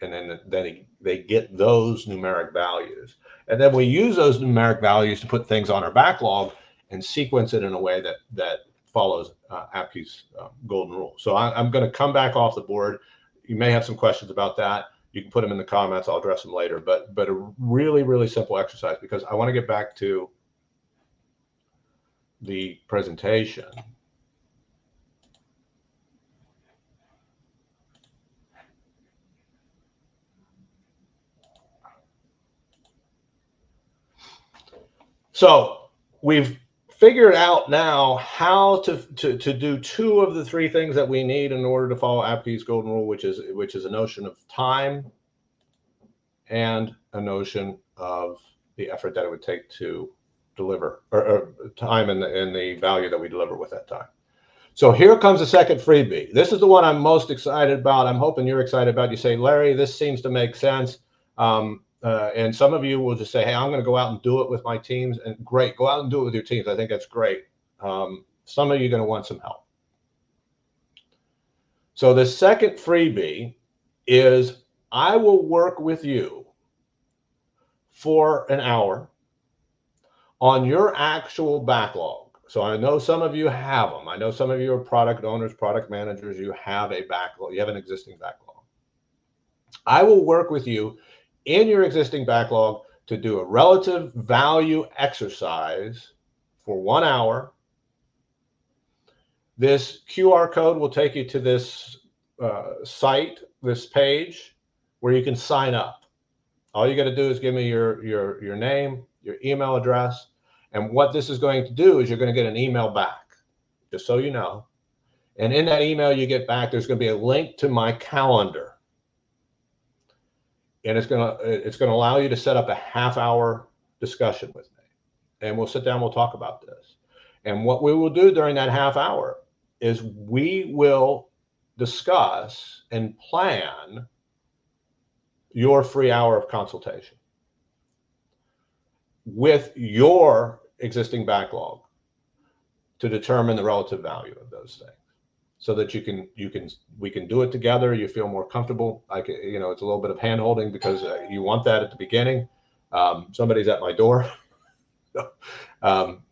And then they get those numeric values. And then we use those numeric values to put things on our backlog and sequence it in a way that follows Apke's golden rule. So I'm going to come back off the board. You may have some questions about that. You can put them in the comments. I'll address them later. But a really, really simple exercise, because I want to get back to the presentation. So we've figured out now how to do 2 of the 3 things that we need in order to follow Apke's golden rule, which is a notion of time and a notion of the effort that it would take to deliver, or time and the value that we deliver with that time. So here comes the second freebie. This is the one I'm most excited about. I'm hoping you're excited about. You say, Larry, this seems to make sense. And some of you will just say, hey, I'm going to go out and do it with my teams. And great, go out and do it with your teams. I think that's great. Some of you are going to want some help. So the second freebie is I will work with you for an hour on your actual backlog. So I know some of you have them. I know some of you are product owners, product managers. You have a backlog. You have an existing backlog. I will work with you in your existing backlog to do a relative value exercise for 1 hour. This QR code will take you to this site, this page, where you can sign up. All you got to do is give me your name, your email address, and what this is going to do is you're going to get an email back, just so you know. And in that email you get back, there's going to be a link to my calendar, and it's going to allow you to set up a half-hour discussion with me, and we'll sit down, we'll talk about this. And what we will do during that half hour is we will discuss and plan your free hour of consultation with your existing backlog to determine the relative value of those things, so that we can do it together. You feel more comfortable. It's a little bit of hand holding because you want that at the beginning. Somebody's at my door.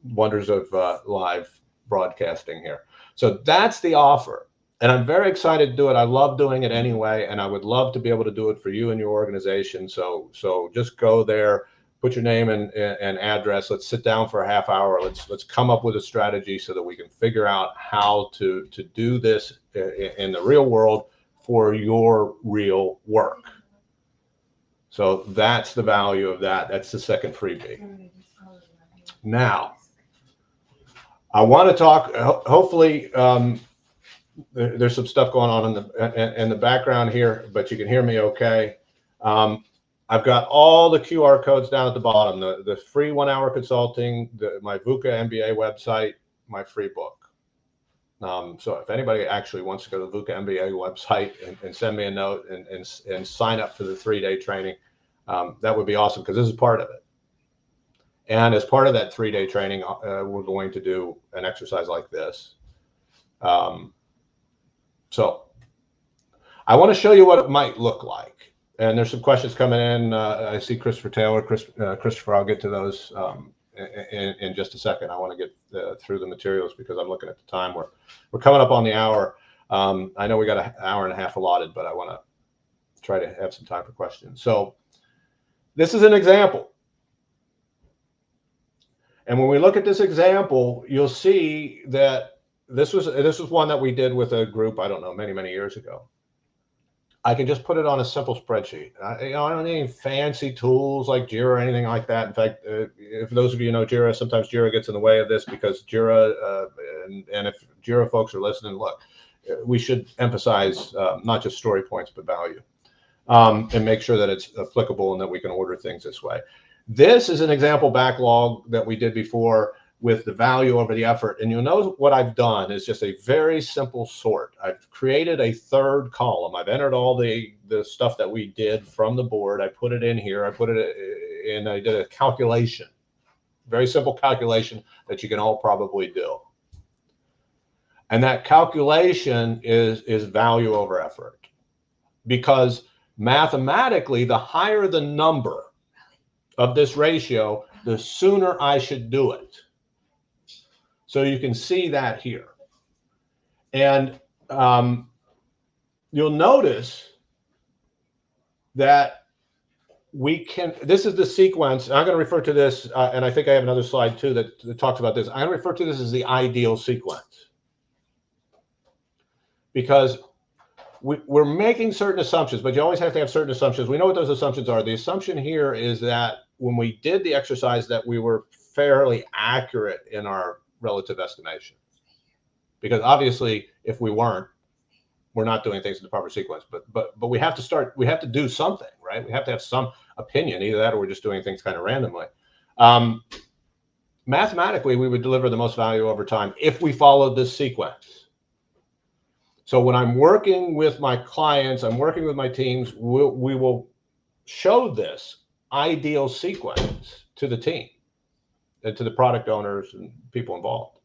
Wonders of live broadcasting here. So that's the offer. And I'm very excited to do it. I love doing it anyway, and I would love to be able to do it for you and your organization. So just go there, put your name and address. Let's sit down for a half hour. Let's come up with a strategy so that we can figure out how to do this in the real world for your real work. So that's the value of that. That's the second freebie. Now, I want to talk, hopefully, there's some stuff going on in the background here, but you can hear me okay. I've got all the QR codes down at the bottom, the free 1 hour consulting, my VUCA MBA website, my free book. So if anybody actually wants to go to the VUCA MBA website and send me a note and sign up for the 3-day training, that would be awesome, because this is part of it. And as part of that 3-day training, we're going to do an exercise like this. So I want to show you what it might look like. And there's some questions coming in. I see Christopher Taylor. Christopher, I'll get to those in just a second. I want to get through the materials because I'm looking at the time. We're coming up on the hour. I know we got an hour and a half allotted, but I want to try to have some time for questions. So this is an example. And when we look at this example, you'll see that this was one that we did with a group, I don't know, many years ago. I can just put it on a simple spreadsheet. I don't need any fancy tools like Jira or anything like that. In fact, if those of you know Jira, sometimes Jira gets in the way of this, because Jira, and if Jira folks are listening, look, we should emphasize not just story points, but value, and make sure that it's applicable and that we can order things this way. This is an example backlog that we did before with the value over the effort. And you'll know what I've done is just a very simple sort. I've created a third column. I've entered all the stuff that we did from the board. I put it in here. I put it in, I did a calculation, very simple calculation that you can all probably do. And that calculation is value over effort, because mathematically, the higher the number of this ratio, the sooner I should do it. So you can see that here. And you'll notice that we can, this is the sequence. I'm going to refer to this, and I think I have another slide too that talks about this. I'm going to refer to this as the ideal sequence, because we're making certain assumptions, but you always have to have certain assumptions. We know what those assumptions are. The assumption here is that when we did the exercise, that we were fairly accurate in our relative estimation, because obviously if we weren't, we're not doing things in the proper sequence. But we have to start, we have to do something, right? We have to have some, opinion. Either that or we're just doing things kind of randomly. Mathematically, we would deliver the most value over time if we followed this sequence. So when I'm working with my clients, I'm working with my teams, we will show this ideal sequence to the team and to the product owners and people involved.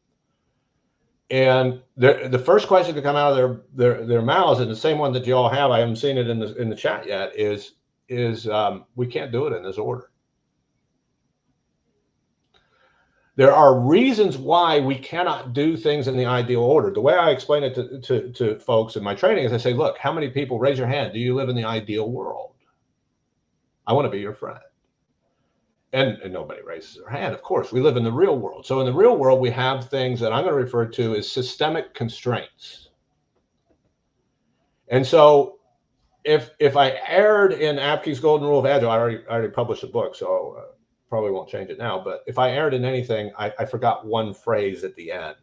And the first question to come out of their mouths, and the same one that you all have, I haven't seen it in the chat yet, is we can't do it in this order. There are reasons why we cannot do things in the ideal order. The way I explain it to folks in my training is I say, look, how many people, raise your hand, do you live in the ideal world? I want to be your friend. And nobody raises their hand. Of course, we live in the real world. So in the real world, we have things that I'm going to refer to as systemic constraints. And so if I erred in Apke's Golden Rule of Agile, I already published a book, so probably won't change it now. But if I erred in anything, I forgot one phrase at the end,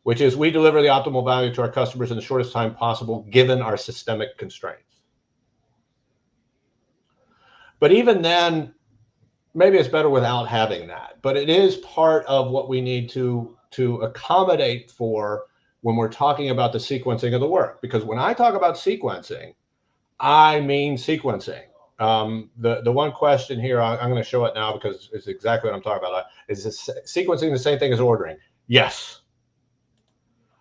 which is we deliver the optimal value to our customers in the shortest time possible, given our systemic constraints. But even then, maybe it's better without having that. But it is part of what we need to accommodate for when we're talking about the sequencing of the work. Because when I talk about sequencing, I mean sequencing. The one question here, I'm going to show it now because it's exactly what I'm talking about. Is sequencing the same thing as ordering? Yes.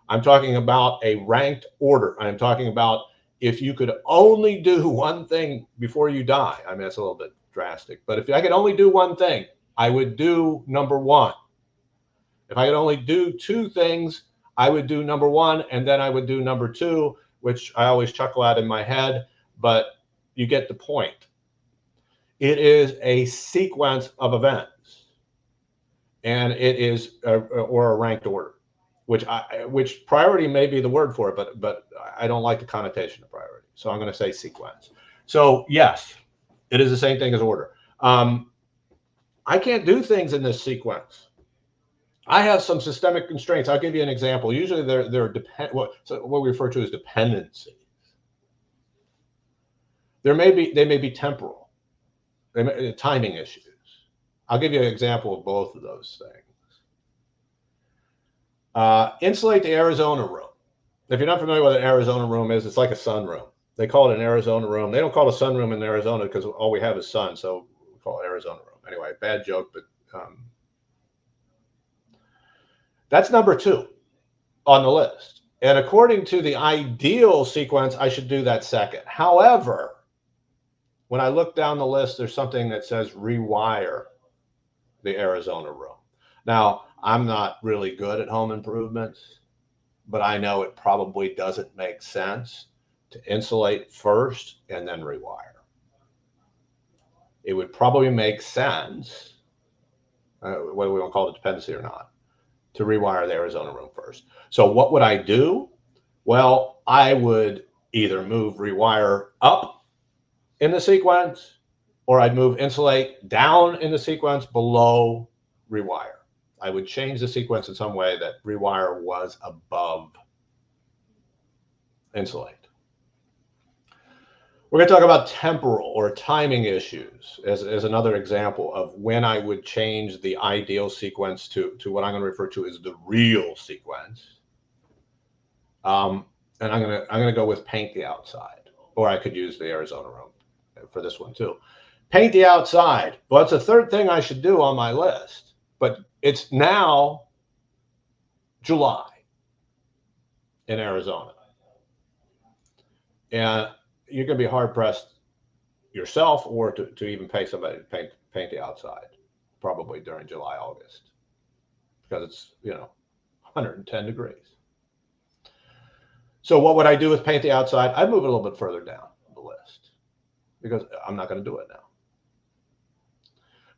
I'm talking about a ranked order. I'm talking about if you could only do one thing before you die. I mean, that's a little bit drastic, but if I could only do one thing, I would do number one. If I could only do two things, I would do number one, and then I would do number two, which I always chuckle at in my head, but you get the point. It is a sequence of events, and it is a ranked order, which priority may be the word for it, but I don't like the connotation of priority, so I'm going to say sequence. So yes, it is the same thing as order. I can't do things in this sequence. I have some systemic constraints. I'll give you an example. Usually they're what we refer to as dependencies. They may be temporal. They may be timing issues. I'll give you an example of both of those things. Insulate the Arizona room. If you're not familiar with what an Arizona room is, it's like a sunroom. They call it an Arizona room. They don't call it a sunroom in Arizona because all we have is sun, so we call it Arizona room. Anyway, bad joke, but that's number two on the list. And according to the ideal sequence, I should do that second. However, when I look down the list, there's something that says rewire the Arizona room. Now, I'm not really good at home improvements, but I know it probably doesn't make sense to insulate first and then rewire. It would probably make sense, whether we want to call it dependency or not, to rewire the Arizona room first. So what would I do? Well, I would either move rewire up in the sequence, or I'd move insulate down in the sequence below rewire. I would change the sequence in some way that rewire was above insulate. We're going to talk about temporal or timing issues as another example of when I would change the ideal sequence to what I'm going to refer to as the real sequence. And I'm going to go with paint the outside, or I could use the Arizona room for this one too. Paint the outside. Well, it's the third thing I should do on my list, but it's now July in Arizona. And you're going to be hard pressed yourself or to even pay somebody to paint the outside, probably during July, August, because it's, 110 degrees. So what would I do with paint the outside? I'd move it a little bit further down the list because I'm not going to do it now.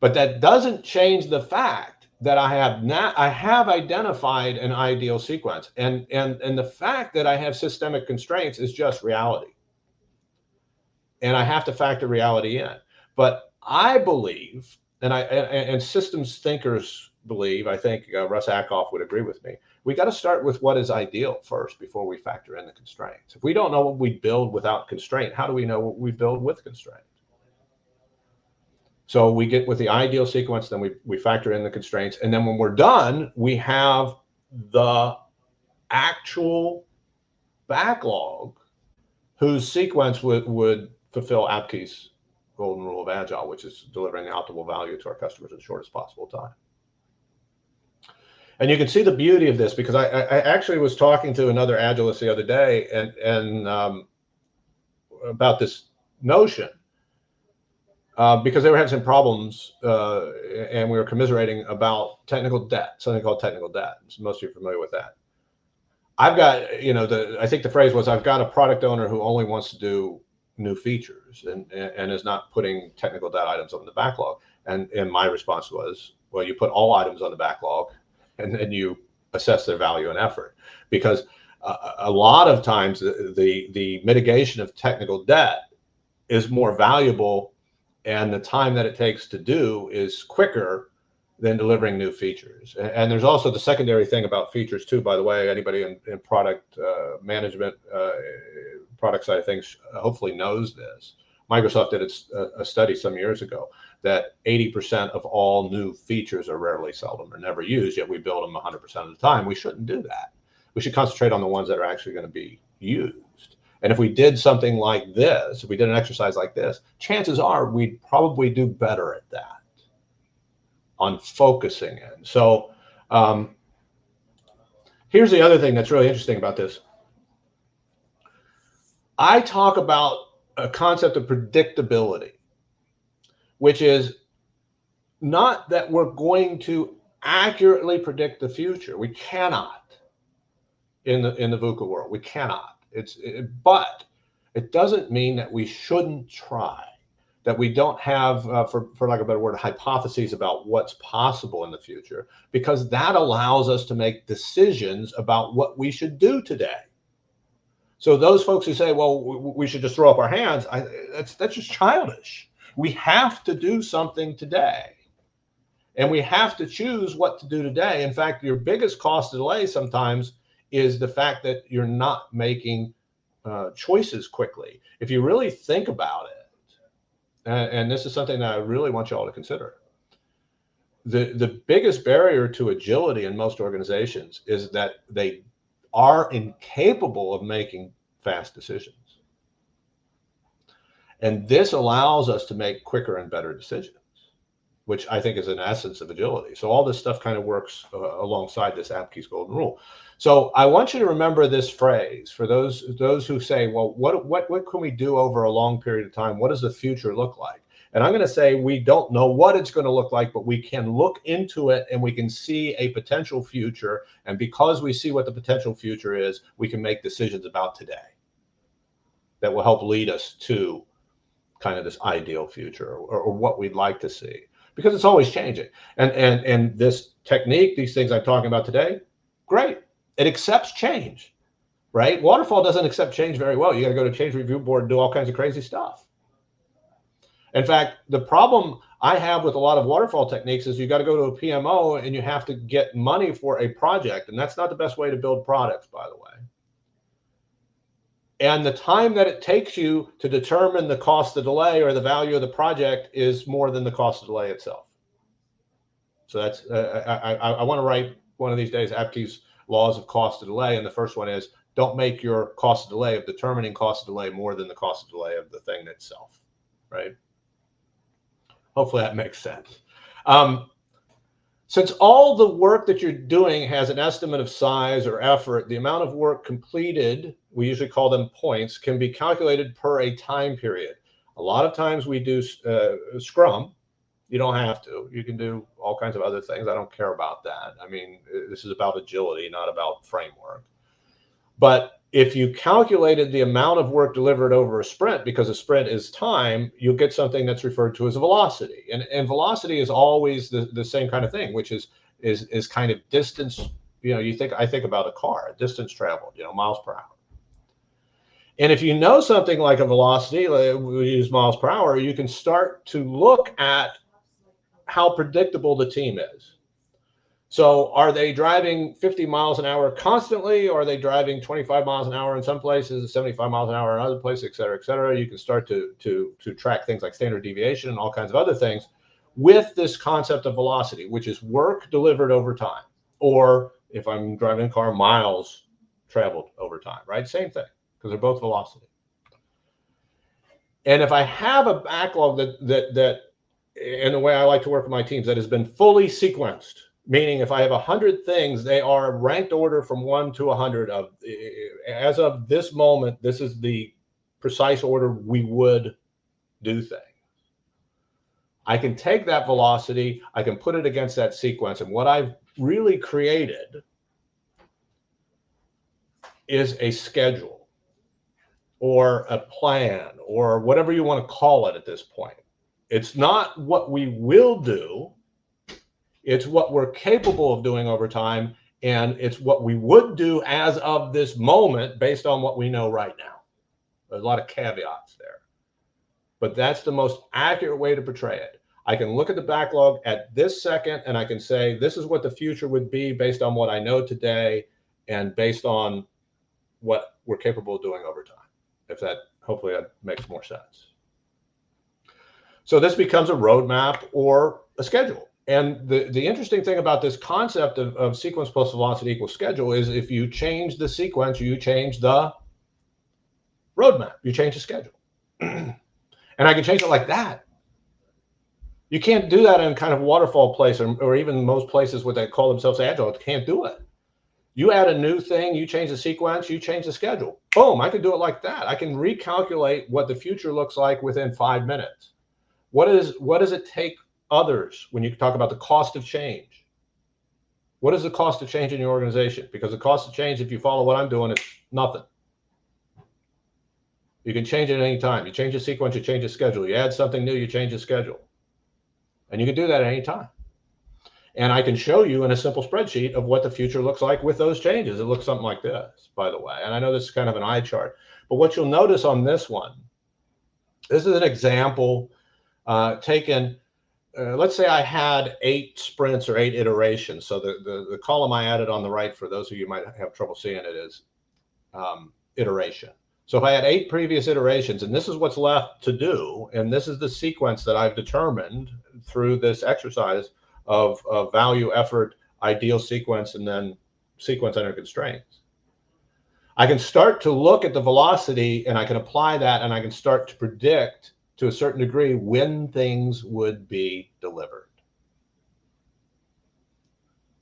But that doesn't change the fact that I have identified an ideal sequence, and the fact that I have systemic constraints is just reality. And I have to factor reality in. But I believe, and systems thinkers believe, I think Russ Ackoff would agree with me, we got to start with what is ideal first before we factor in the constraints. If we don't know what we build without constraint, how do we know what we build with constraint? So we get with the ideal sequence, then we factor in the constraints. And then when we're done, we have the actual backlog whose sequence would fulfill Apke's golden rule of Agile, which is delivering the optimal value to our customers in the shortest possible time. And you can see the beauty of this, because I actually was talking to another Agilist the other day and about this notion, because they were having some problems, and we were commiserating about technical debt, something called technical debt. Most of you are familiar with that. I've got, I think the phrase was, I've got a product owner who only wants to do new features and is not putting technical debt items on the backlog. And my response was, well, you put all items on the backlog and then you assess their value and effort, because a lot of times the mitigation of technical debt is more valuable, and the time that it takes to do is quicker than delivering new features. And there's also the secondary thing about features too, by the way. Anybody in product management, product side of things, hopefully knows this. Microsoft did a study some years ago that 80% of all new features are rarely, seldom, or never used, yet we build them 100% of the time. We shouldn't do that. We should concentrate on the ones that are actually going to be used. And if we did something like this, if we did an exercise like this, chances are we'd probably do better at that, on focusing in. So here's the other thing that's really interesting about this. I talk about a concept of predictability, which is not that we're going to accurately predict the future. We cannot in the VUCA world. We cannot. But it doesn't mean that we shouldn't try, that we don't have, for lack of a better word, hypotheses about what's possible in the future, because that allows us to make decisions about what we should do today. So those folks who say, well, we should just throw up our hands, that's just childish. We have to do something today, and we have to choose what to do today. In fact, your biggest cost of delay sometimes is the fact that you're not making choices quickly. If you really think about it, and this is something that I really want you all to consider, the biggest barrier to agility in most organizations is that they are incapable of making fast decisions. And this allows us to make quicker and better decisions, which I think is an essence of agility. So all this stuff kind of works alongside this Apke's golden rule. So I want you to remember this phrase for those who say, well, what can we do over a long period of time? What does the future look like? And I'm going to say we don't know what it's going to look like, but we can look into it and we can see a potential future. And because we see what the potential future is, we can make decisions about today that will help lead us to kind of this ideal future, or what we'd like to see, because it's always changing. And this technique, these things I'm talking about today, great. It accepts change, right? Waterfall doesn't accept change very well. You got to go to change review board and do all kinds of crazy stuff. In fact, the problem I have with a lot of waterfall techniques is you got to go to a PMO and you have to get money for a project. And that's not the best way to build products, by the way. And the time that it takes you to determine the cost of delay or the value of the project is more than the cost of delay itself. So that's, I want to write one of these days Apke's laws of cost of delay. And the first one is, don't make your cost of delay of determining cost of delay more than the cost of delay of the thing itself, right? Hopefully that makes sense. Since all the work that you're doing has an estimate of size or effort, the amount of work completed, we usually call them points, can be calculated per a time period. A lot of times we do Scrum. You don't have to. You can do all kinds of other things. I don't care about that. I mean, this is about agility, not about framework. But if you calculated the amount of work delivered over a sprint, because a sprint is time, you'll get something that's referred to as a velocity. And velocity is always the same kind of thing, which is kind of distance. I think about a car, distance traveled, miles per hour. And if you know something like a velocity, we use miles per hour, you can start to look at how predictable the team is. So are they driving 50 miles an hour constantly, or are they driving 25 miles an hour in some places, 75 miles an hour in other places, et cetera, et cetera? You can start to track things like standard deviation and all kinds of other things. with this concept of velocity, which is work delivered over time, or if I'm driving a car, miles traveled over time, right? Same thing, because they're both velocity. And if I have a backlog that in the way I like to work with my teams, that has been fully sequenced, meaning if I have 100 things, they are ranked order from 1 to 100 of, as of this moment, this is the precise order we would do things. I can take that velocity, I can put it against that sequence, and what I've really created is a schedule or a plan or whatever you want to call it at this point. It's not what we will do, it's what we're capable of doing over time, and it's what we would do as of this moment based on what we know right now. There's a lot of caveats there, but that's the most accurate way to portray it. I can look at the backlog at this second and I can say, this is what the future would be based on what I know today and based on what we're capable of doing over time. If that, hopefully that makes more sense. So this becomes a roadmap or a schedule. And the interesting thing about this concept of sequence plus velocity equals schedule is if you change the sequence, you change the roadmap, you change the schedule. And I can change it like that. You can't do that in kind of waterfall place or even most places where they call themselves agile. You can't do it. You add a new thing, you change the sequence, you change the schedule. Boom, I can do it like that. I can recalculate what the future looks like within 5 minutes. What does it take others when you talk about the cost of change? What is the cost of change in your organization? Because the cost of change, if you follow what I'm doing, is nothing. You can change it at any time. You change the sequence, you change the schedule. You add something new, you change the schedule. And you can do that at any time. And I can show you in a simple spreadsheet of what the future looks like with those changes. It looks something like this, by the way. And I know this is kind of an eye chart, but what you'll notice on this one, this is an example taken, let's say I had 8 sprints or 8 iterations. So the column I added on the right, for those of you who might have trouble seeing it, is iteration. So if I had 8 previous iterations, and this is what's left to do, and this is the sequence that I've determined through this exercise of value, effort, ideal sequence, and then sequence under constraints. I can start to look at the velocity and I can apply that and I can start to predict to a certain degree when things would be delivered.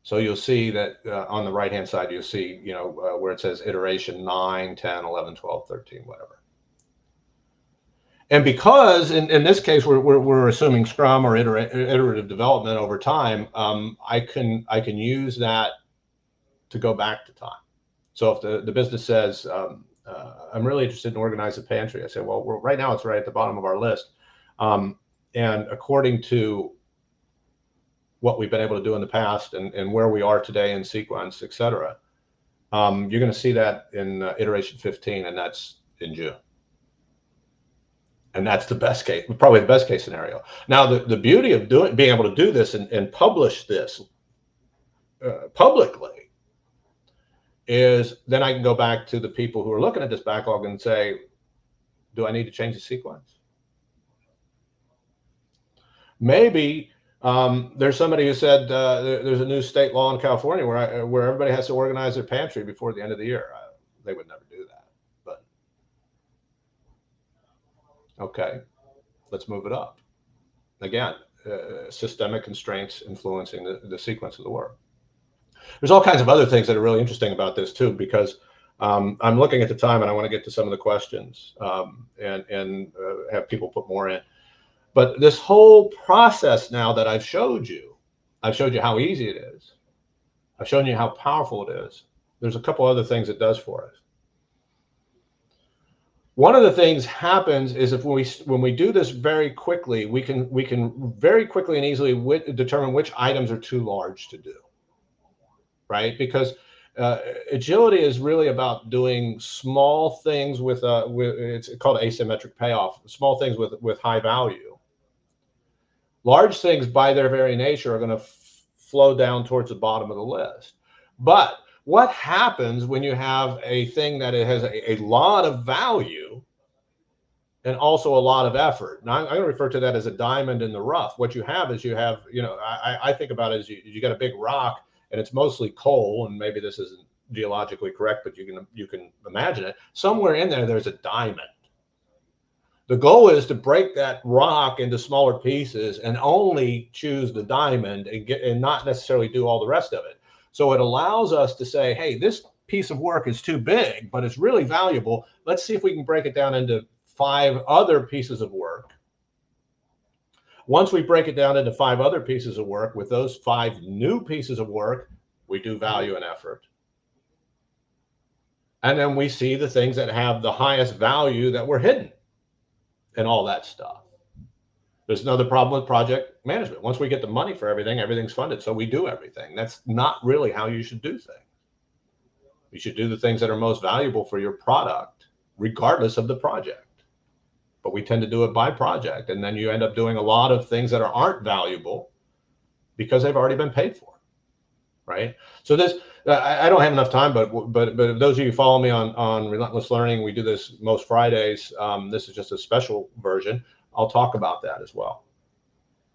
So you'll see that on the right-hand side, you'll see, where it says iteration 9, 10, 11, 12, 13, whatever. And because in this case, we're assuming Scrum or iterative development over time, I can use that to go back to time. So if the business says, I'm really interested in organizing a pantry, I say, well, right now it's right at the bottom of our list. And according to what we've been able to do in the past and where we are today in sequence, et cetera, you're going to see that in iteration 15, and that's in June. And that's the best case, probably the best case scenario. Now, the beauty of being able to do this and publish this publicly is then I can go back to the people who are looking at this backlog and say, do I need to change the sequence? Maybe there's somebody who said there's a new state law in California where everybody has to organize their pantry before the end of the year. They would never do that. But okay, let's move it up. Again, systemic constraints influencing the sequence of the work. There's all kinds of other things that are really interesting about this too, because I'm looking at the time and I want to get to some of the questions and have people put more in. But this whole process now that I've showed you how easy it is. I've shown you how powerful it is. There's a couple other things it does for us. One of the things happens is when we do this very quickly, we can very quickly and easily determine which items are too large to do, right? Because agility is really about doing small things with it's called asymmetric payoff, small things with high value. Large things by their very nature are going to flow down towards the bottom of the list. But what happens when you have a thing that it has a lot of value and also a lot of effort. Now, I'm going to refer to that as a diamond in the rough. What you have is I think about it as you got a big rock, and it's mostly coal, and maybe this isn't geologically correct, but you can imagine it. Somewhere in there, there's a diamond. The goal is to break that rock into smaller pieces and only choose the diamond and not necessarily do all the rest of it. So it allows us to say, hey, this piece of work is too big, but it's really valuable. Let's see if we can break it down into 5 other pieces of work. Once we break it down into 5 other pieces of work, with those 5 new pieces of work, we do value and effort. And then we see the things that have the highest value that were hidden and all that stuff. There's another problem with project management. Once we get the money for everything, everything's funded. So we do everything. That's not really how you should do things. You should do the things that are most valuable for your product, regardless of the project. But we tend to do it by project. And then you end up doing a lot of things that aren't valuable because they've already been paid for. Right? So this, I don't have enough time, but those of you who follow me on Relentless Learning, we do this most Fridays. This is just a special version. I'll talk about that as well,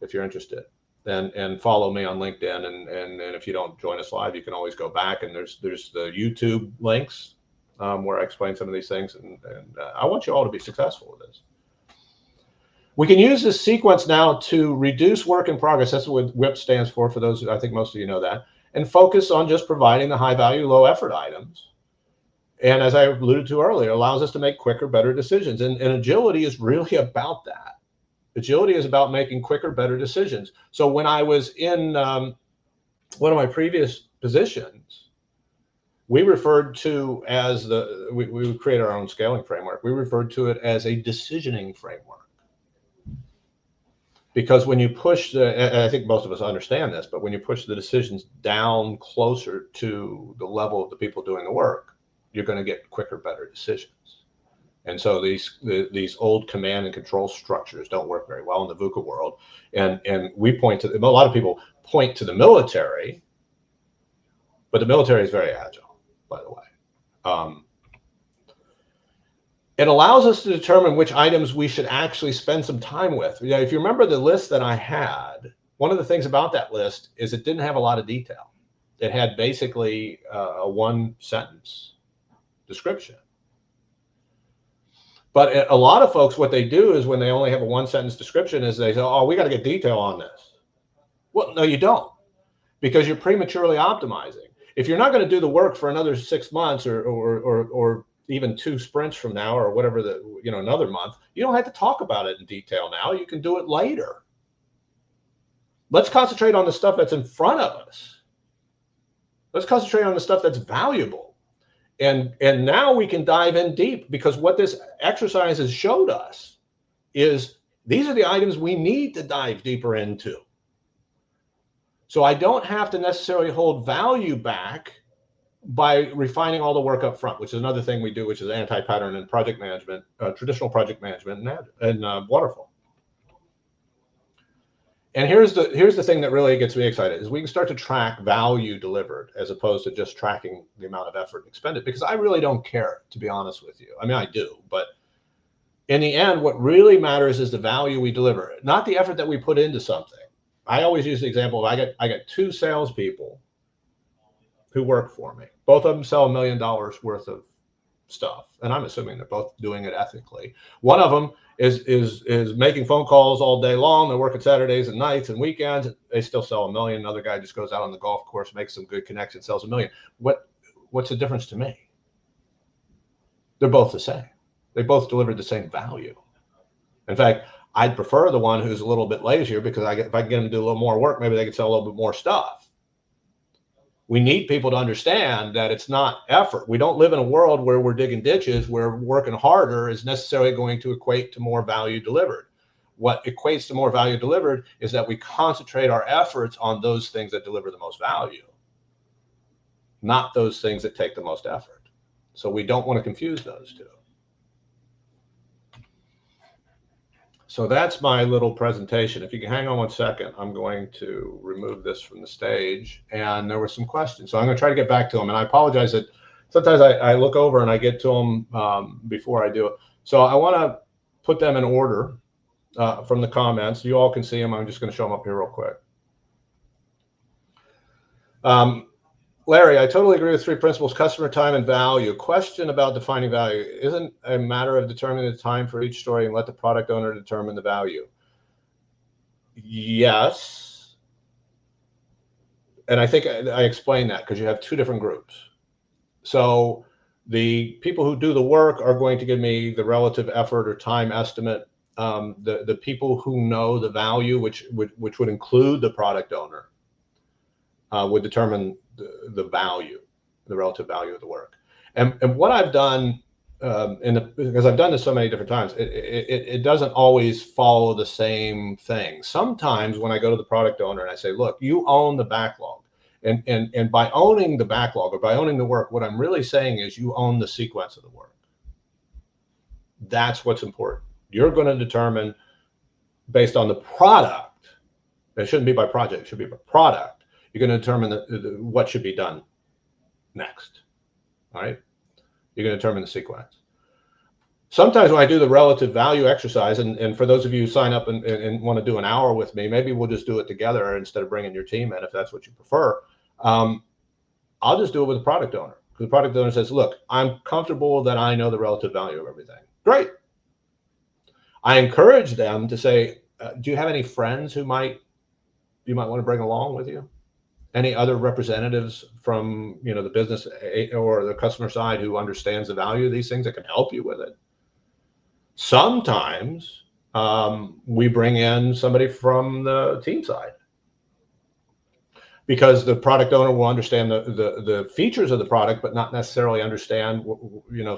if you're interested. And follow me on LinkedIn. And if you don't join us live, you can always go back, and there's the YouTube links where I explain some of these things. And I want you all to be successful with this. We can use this sequence now to reduce work in progress. That's what WIP stands for those, I think most of you know that. And focus on just providing the high value, low effort items. And as I alluded to earlier, allows us to make quicker, better decisions. And agility is really about that. Agility is about making quicker, better decisions. So when I was in one of my previous positions, we referred to as we would create our own scaling framework. We referred to it as a decisioning framework. Because when you push and I think most of us understand this, but when you push the decisions down closer to the level of the people doing the work, you're going to get quicker, better decisions. And so these old command and control structures don't work very well in the VUCA world. And we point to, a lot of people point to the military, but the military is very agile, by the way. It allows us to determine which items we should actually spend some time with. If you remember the list that I had, one of the things about that list is it didn't have a lot of detail. It had basically a 1-sentence description. But a lot of folks, what they do is when they only have a 1-sentence description is they say, oh, we got to get detail on this. Well, no, you don't, because you're prematurely optimizing. If you're not going to do the work for another 6 months or even 2 sprints from now, or whatever another month, you don't have to talk about it in detail now. You can do it later. Let's concentrate on the stuff that's in front of us. Let's concentrate on the stuff that's valuable. And now we can dive in deep, because what this exercise has showed us is these are the items we need to dive deeper into. So I don't have to necessarily hold value back by refining all the work up front, which is another thing we do, which is anti-pattern in project management, traditional project management and waterfall. And here's the thing that really gets me excited is we can start to track value delivered as opposed to just tracking the amount of effort expended, because I really don't care, to be honest with you. I mean, I do, but in the end, what really matters is the value we deliver, not the effort that we put into something. I always use the example of I got 2 salespeople who work for me. Both of them sell $1 million worth of stuff, and I'm assuming they're both doing it ethically. One of them is making phone calls all day long. They're working Saturdays and nights and weekends. They still sell $1 million. Another guy just goes out on the golf course, makes some good connections, sells $1 million. What's the difference to me? They're both the same. They both delivered the same value. In fact, I'd prefer the one who's a little bit lazier, because if I can get them to do a little more work, maybe they can sell a little bit more stuff. We need people to understand that it's not effort. We don't live in a world where we're digging ditches, where working harder is necessarily going to equate to more value delivered. What equates to more value delivered is that we concentrate our efforts on those things that deliver the most value, not those things that take the most effort. So we don't want to confuse those two. So that's my little presentation. If you can hang on 1 second, I'm going to remove this from the stage. And there were some questions, so I'm going to try to get back to them. And I apologize that sometimes I look over and I get to them before I do it. So I want to put them in order from the comments. You all can see them. I'm just going to show them up here real quick. Larry, I totally agree with 3 principles: customer, time, and value. Question about defining value. Isn't a matter of determining the time for each story and let the product owner determine the value? Yes. And I think I explained that because you have 2 different groups. So the people who do the work are going to give me the relative effort or time estimate. The people who know the value, which would include the product owner, would determine the value, the relative value of the work. And what I've done, because I've done this so many different times, it doesn't always follow the same thing. Sometimes when I go to the product owner and I say, look, you own the backlog. And by owning the backlog or by owning the work, what I'm really saying is you own the sequence of the work. That's what's important. You're going to determine based on the product. It shouldn't be by project, it should be by product. You're going to determine what should be done next. All right. You're going to determine the sequence. Sometimes when I do the relative value exercise, and for those of you who sign up and want to do an hour with me, maybe we'll just do it together instead of bringing your team in, if that's what you prefer. I'll just do it with the product owner, because the product owner says, look, I'm comfortable that I know the relative value of everything. Great. I encourage them to say, do you have any friends who you might want to bring along with you? Any other representatives from the business or the customer side who understands the value of these things that can help you with it? Sometimes we bring in somebody from the team side, because the product owner will understand the features of the product, but not necessarily understand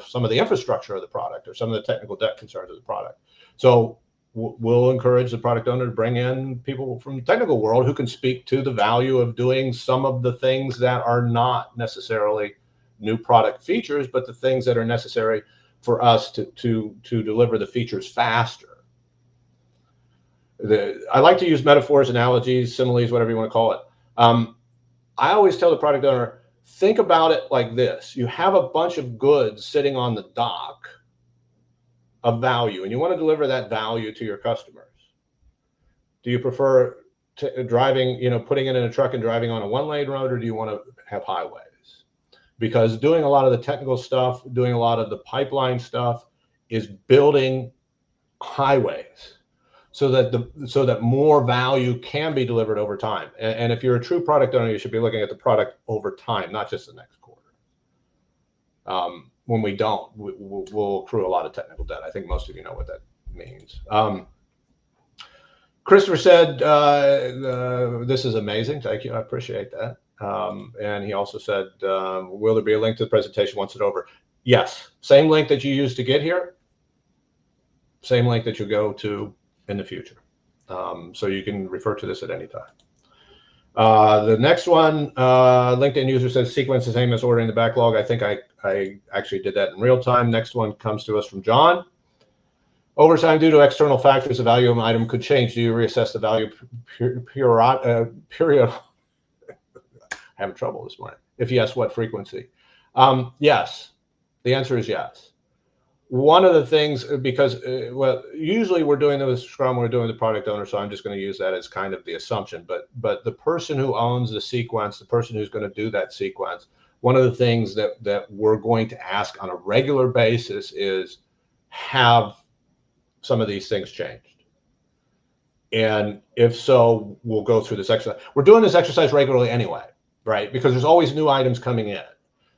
some of the infrastructure of the product or some of the technical debt concerns of the product. So we'll encourage the product owner to bring in people from the technical world who can speak to the value of doing some of the things that are not necessarily new product features, but the things that are necessary for us to deliver the features faster. I like to use metaphors, analogies, similes, whatever you want to call it. I always tell the product owner, think about it like this. You have a bunch of goods sitting on the dock of value, and you want to deliver that value to your customers. Do you prefer driving, putting it in a truck and driving on a 1-lane road, or do you want to have highways? Because doing a lot of the technical stuff, doing a lot of the pipeline stuff is building highways so that more value can be delivered over time. And if you're a true product owner, you should be looking at the product over time, not just the next quarter. When we don't, we'll accrue a lot of technical debt. I think most of you know what that means. Christopher said, this is amazing. Thank you. I appreciate that. And he also said, will there be a link to the presentation once it's over? Yes. Same link that you used to get here. Same link that you'll go to in the future. So you can refer to this at any time. The next one, LinkedIn user says sequence the same as ordering the backlog. I think I actually did that in real time. Next one comes to us from John. Over time, due to external factors, the value of an item could change. Do you reassess the value period? Having trouble this morning. If yes, what frequency? Yes. The answer is yes. One of the things, because usually we're doing it with Scrum, we're doing the product owner, so I'm just going to use that as kind of the assumption. But the person who owns the sequence, the person who's going to do that sequence, one of the things that we're going to ask on a regular basis is, have some of these things changed? And if so, we'll go through this exercise. We're doing this exercise regularly anyway, right? Because there's always new items coming in.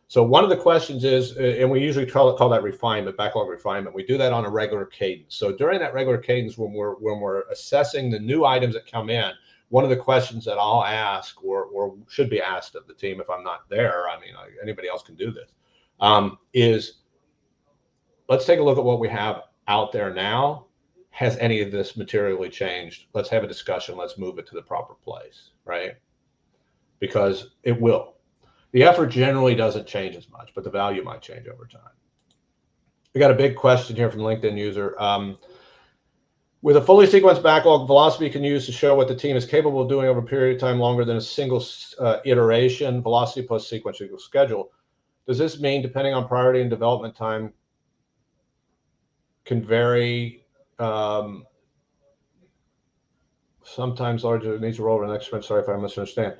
So one of the questions is, and we usually call that refinement, backlog refinement. We do that on a regular cadence. So during that regular cadence, when we're assessing the new items that come in, one of the questions that I'll ask, or should be asked of the team if I'm not there, I mean, anybody else can do this, is let's take a look at what we have out there now. Has any of this materially changed? Let's have a discussion. Let's move it to the proper place, right? Because it will. The effort generally doesn't change as much, but the value might change over time. We got a big question here from LinkedIn user. With a fully sequenced backlog, velocity can use to show what the team is capable of doing over a period of time longer than a single iteration. Velocity plus sequence equals schedule. Does this mean, depending on priority and development time, can vary Um, sometimes larger needs to roll over the next sprint. Sorry if I misunderstand.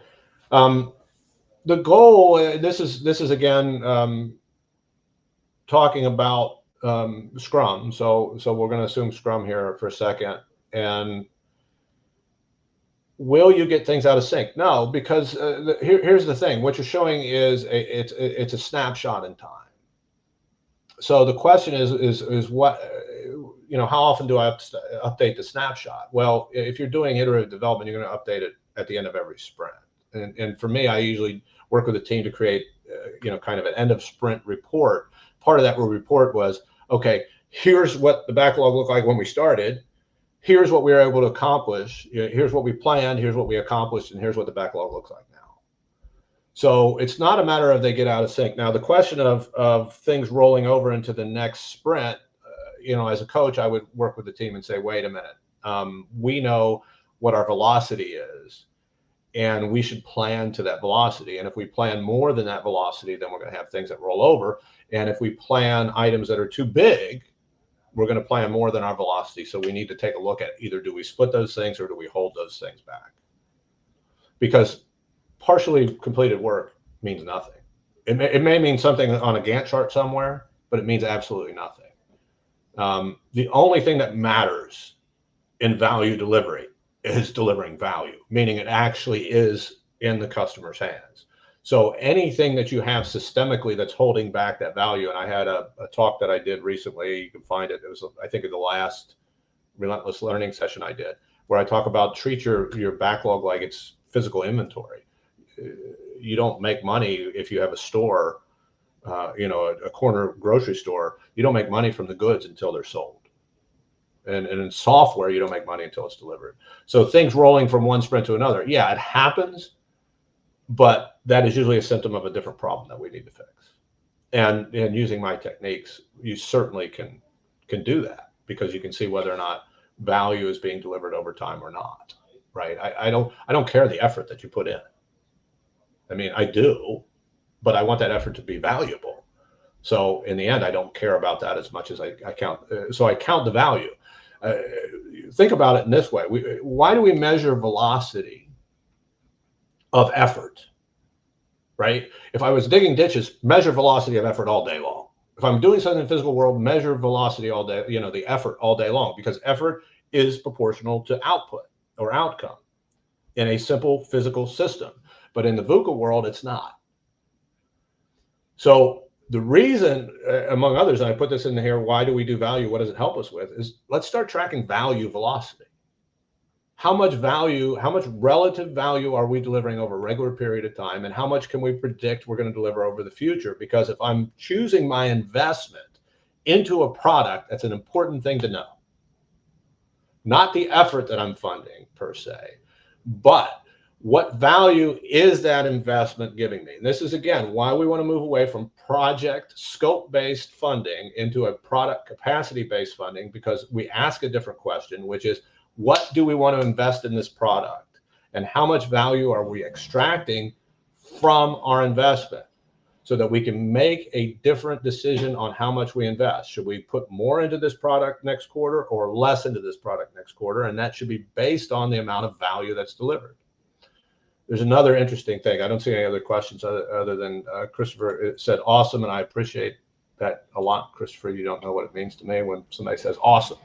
The goal, this is again talking about Scrum. So we're going to assume Scrum here for a second. And will you get things out of sync? No, because here's the thing. What you're showing is it's a snapshot in time. So the question is what, how often do I update the snapshot? Well, if you're doing iterative development, you're going to update it at the end of every sprint. And for me, I usually work with a team to create, kind of an end of sprint report. Part of that report was, okay, here's what the backlog looked like when we started. Here's what we were able to accomplish. Here's what we planned. Here's what we accomplished. And here's what the backlog looks like now. So it's not a matter of they get out of sync. Now, the question of things rolling over into the next sprint, as a coach, I would work with the team and say, wait a minute, we know what our velocity is, and we should plan to that velocity. And if we plan more than that velocity, then we're going to have things that roll over. And if we plan items that are too big, we're going to plan more than our velocity. So we need to take a look at either do we split those things or do we hold those things back? Because partially completed work means nothing. It may mean something on a Gantt chart somewhere, but it means absolutely nothing. The only thing that matters in value delivery is delivering value, meaning it actually is in the customer's hands. So anything that you have systemically that's holding back that value, and I had a talk that I did recently, you can find it, it was, I think, in the last Relentless Learning session I did, where I talk about treat your backlog like it's physical inventory. You don't make money if you have a store, a corner grocery store. You don't make money from the goods until they're sold. And in software, you don't make money until it's delivered. So things rolling from one sprint to another, yeah, it happens, but that is usually a symptom of a different problem that we need to fix. And using my techniques, you certainly can do that, because you can see whether or not value is being delivered over time or not, right? I don't care the effort that you put in. I mean, I do, but I want that effort to be valuable. So in the end, I don't care about that as much as I count. So I count the value. Think about it in this way. Why do we measure velocity of effort, right? If I was digging ditches, measure velocity of effort all day long. If I'm doing something in the physical world, measure velocity all day, the effort all day long, because effort is proportional to output or outcome in a simple physical system. But in the VUCA world, it's not. So the reason, among others, and I put this in here, why do we do value? What does it help us with? Is let's start tracking value velocity. How much value, how much relative value are we delivering over a regular period of time? And how much can we predict we're going to deliver over the future? Because if I'm choosing my investment into a product, that's an important thing to know. Not the effort that I'm funding per se, but what value is that investment giving me? And this is, again, why we want to move away from project scope-based funding into a product capacity-based funding, because we ask a different question, which is, what do we want to invest in this product? And how much value are we extracting from our investment, so that we can make a different decision on how much we invest? Should we put more into this product next quarter or less into this product next quarter? And that should be based on the amount of value that's delivered. There's another interesting thing. I don't see any other questions other than Christopher said awesome, and I appreciate that a lot. Christopher, you don't know what it means to me when somebody says awesome.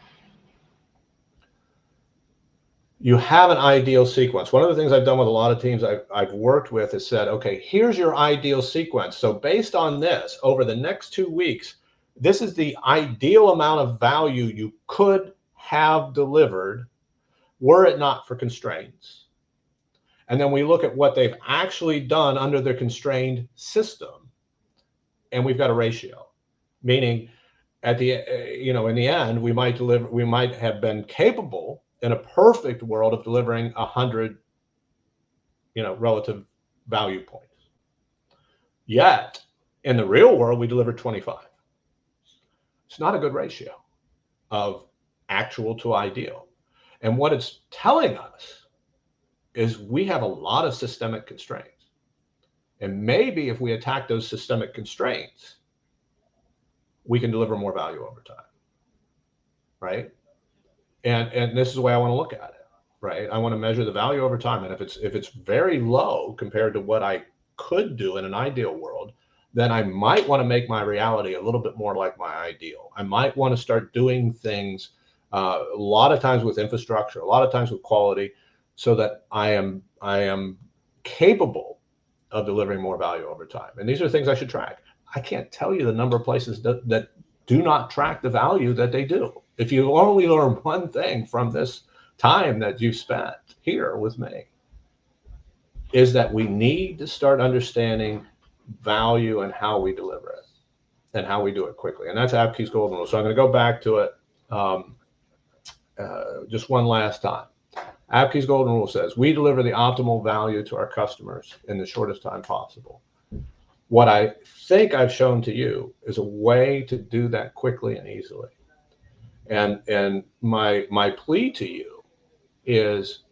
You have an ideal sequence. One of the things I've done with a lot of teams I've worked with is said, okay, here's your ideal sequence. So based on this, over the next 2 weeks, this is the ideal amount of value you could have delivered were it not for constraints. And then we look at what they've actually done under their constrained system, and we've got a ratio, meaning at the in the end, we might have been capable in a perfect world of delivering 100 relative value points. Yet in the real world, we delivered 25. It's not a good ratio of actual to ideal. And what it's telling us is we have a lot of systemic constraints. And maybe if we attack those systemic constraints, we can deliver more value over time, right? And this is the way I want to look at it, right? I want to measure the value over time. And if it's very low compared to what I could do in an ideal world, then I might want to make my reality a little bit more like my ideal. I might want to start doing things a lot of times with infrastructure, a lot of times with quality, so that I am capable of delivering more value over time. And these are things I should track. I can't tell you the number of places that do not track the value that they do. If you only learn one thing from this time that you've spent here with me, is that we need to start understanding value and how we deliver it and how we do it quickly. And that's Apke's Golden Rule. So I'm going to go back to it just one last time. Apke's Golden Rule says, we deliver the optimal value to our customers in the shortest time possible. What I think I've shown to you is a way to do that quickly and easily. And my plea to you is,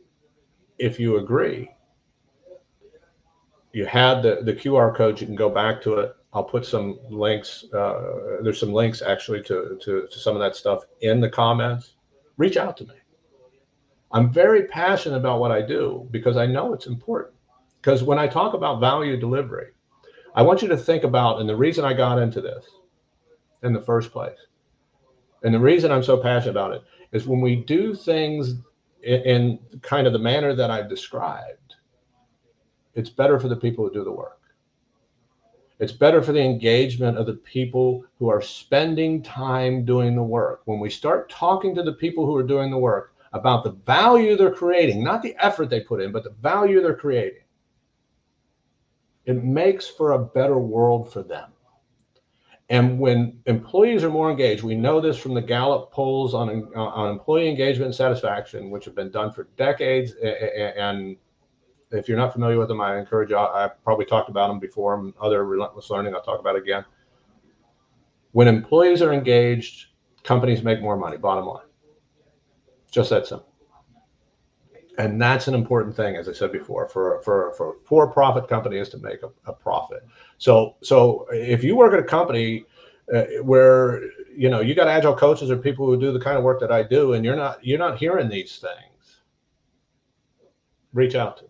if you agree, you had the QR code, you can go back to it. I'll put some links. There's some links actually to some of that stuff in the comments. Reach out to me. I'm very passionate about what I do because I know it's important. Because when I talk about value delivery, I want you to think about, and the reason I got into this in the first place, and the reason I'm so passionate about it, is when we do things in kind of the manner that I've described, it's better for the people who do the work. It's better for the engagement of the people who are spending time doing the work. When we start talking to the people who are doing the work about the value they're creating, not the effort they put in, but the value they're creating, it makes for a better world for them. And when employees are more engaged, we know this from the Gallup polls on employee engagement and satisfaction, which have been done for decades. And if you're not familiar with them, I encourage you. I probably talked about them before. And other relentless learning, I'll talk about again. When employees are engaged, companies make more money, bottom line. Just that simple. And that's an important thing, as I said before, for for-profit companies to make a profit. So if you work at a company where you got agile coaches or people who do the kind of work that I do, and you're not hearing these things, reach out to me.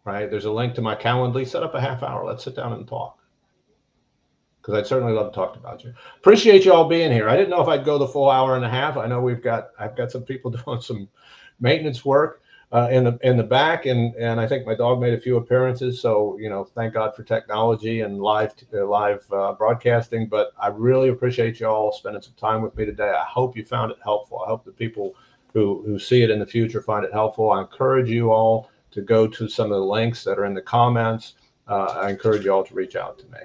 Right? There's a link to my Calendly. Set up a half hour. Let's sit down and talk. Because I'd certainly love to talk about you. Appreciate you all being here. I didn't know if I'd go the full hour and a half. I know I've got some people doing some maintenance work in the back, and I think my dog made a few appearances. So thank God for technology and live broadcasting. But I really appreciate you all spending some time with me today. I hope you found it helpful. I hope the people who see it in the future find it helpful. I encourage you all to go to some of the links that are in the comments. I encourage you all to reach out to me.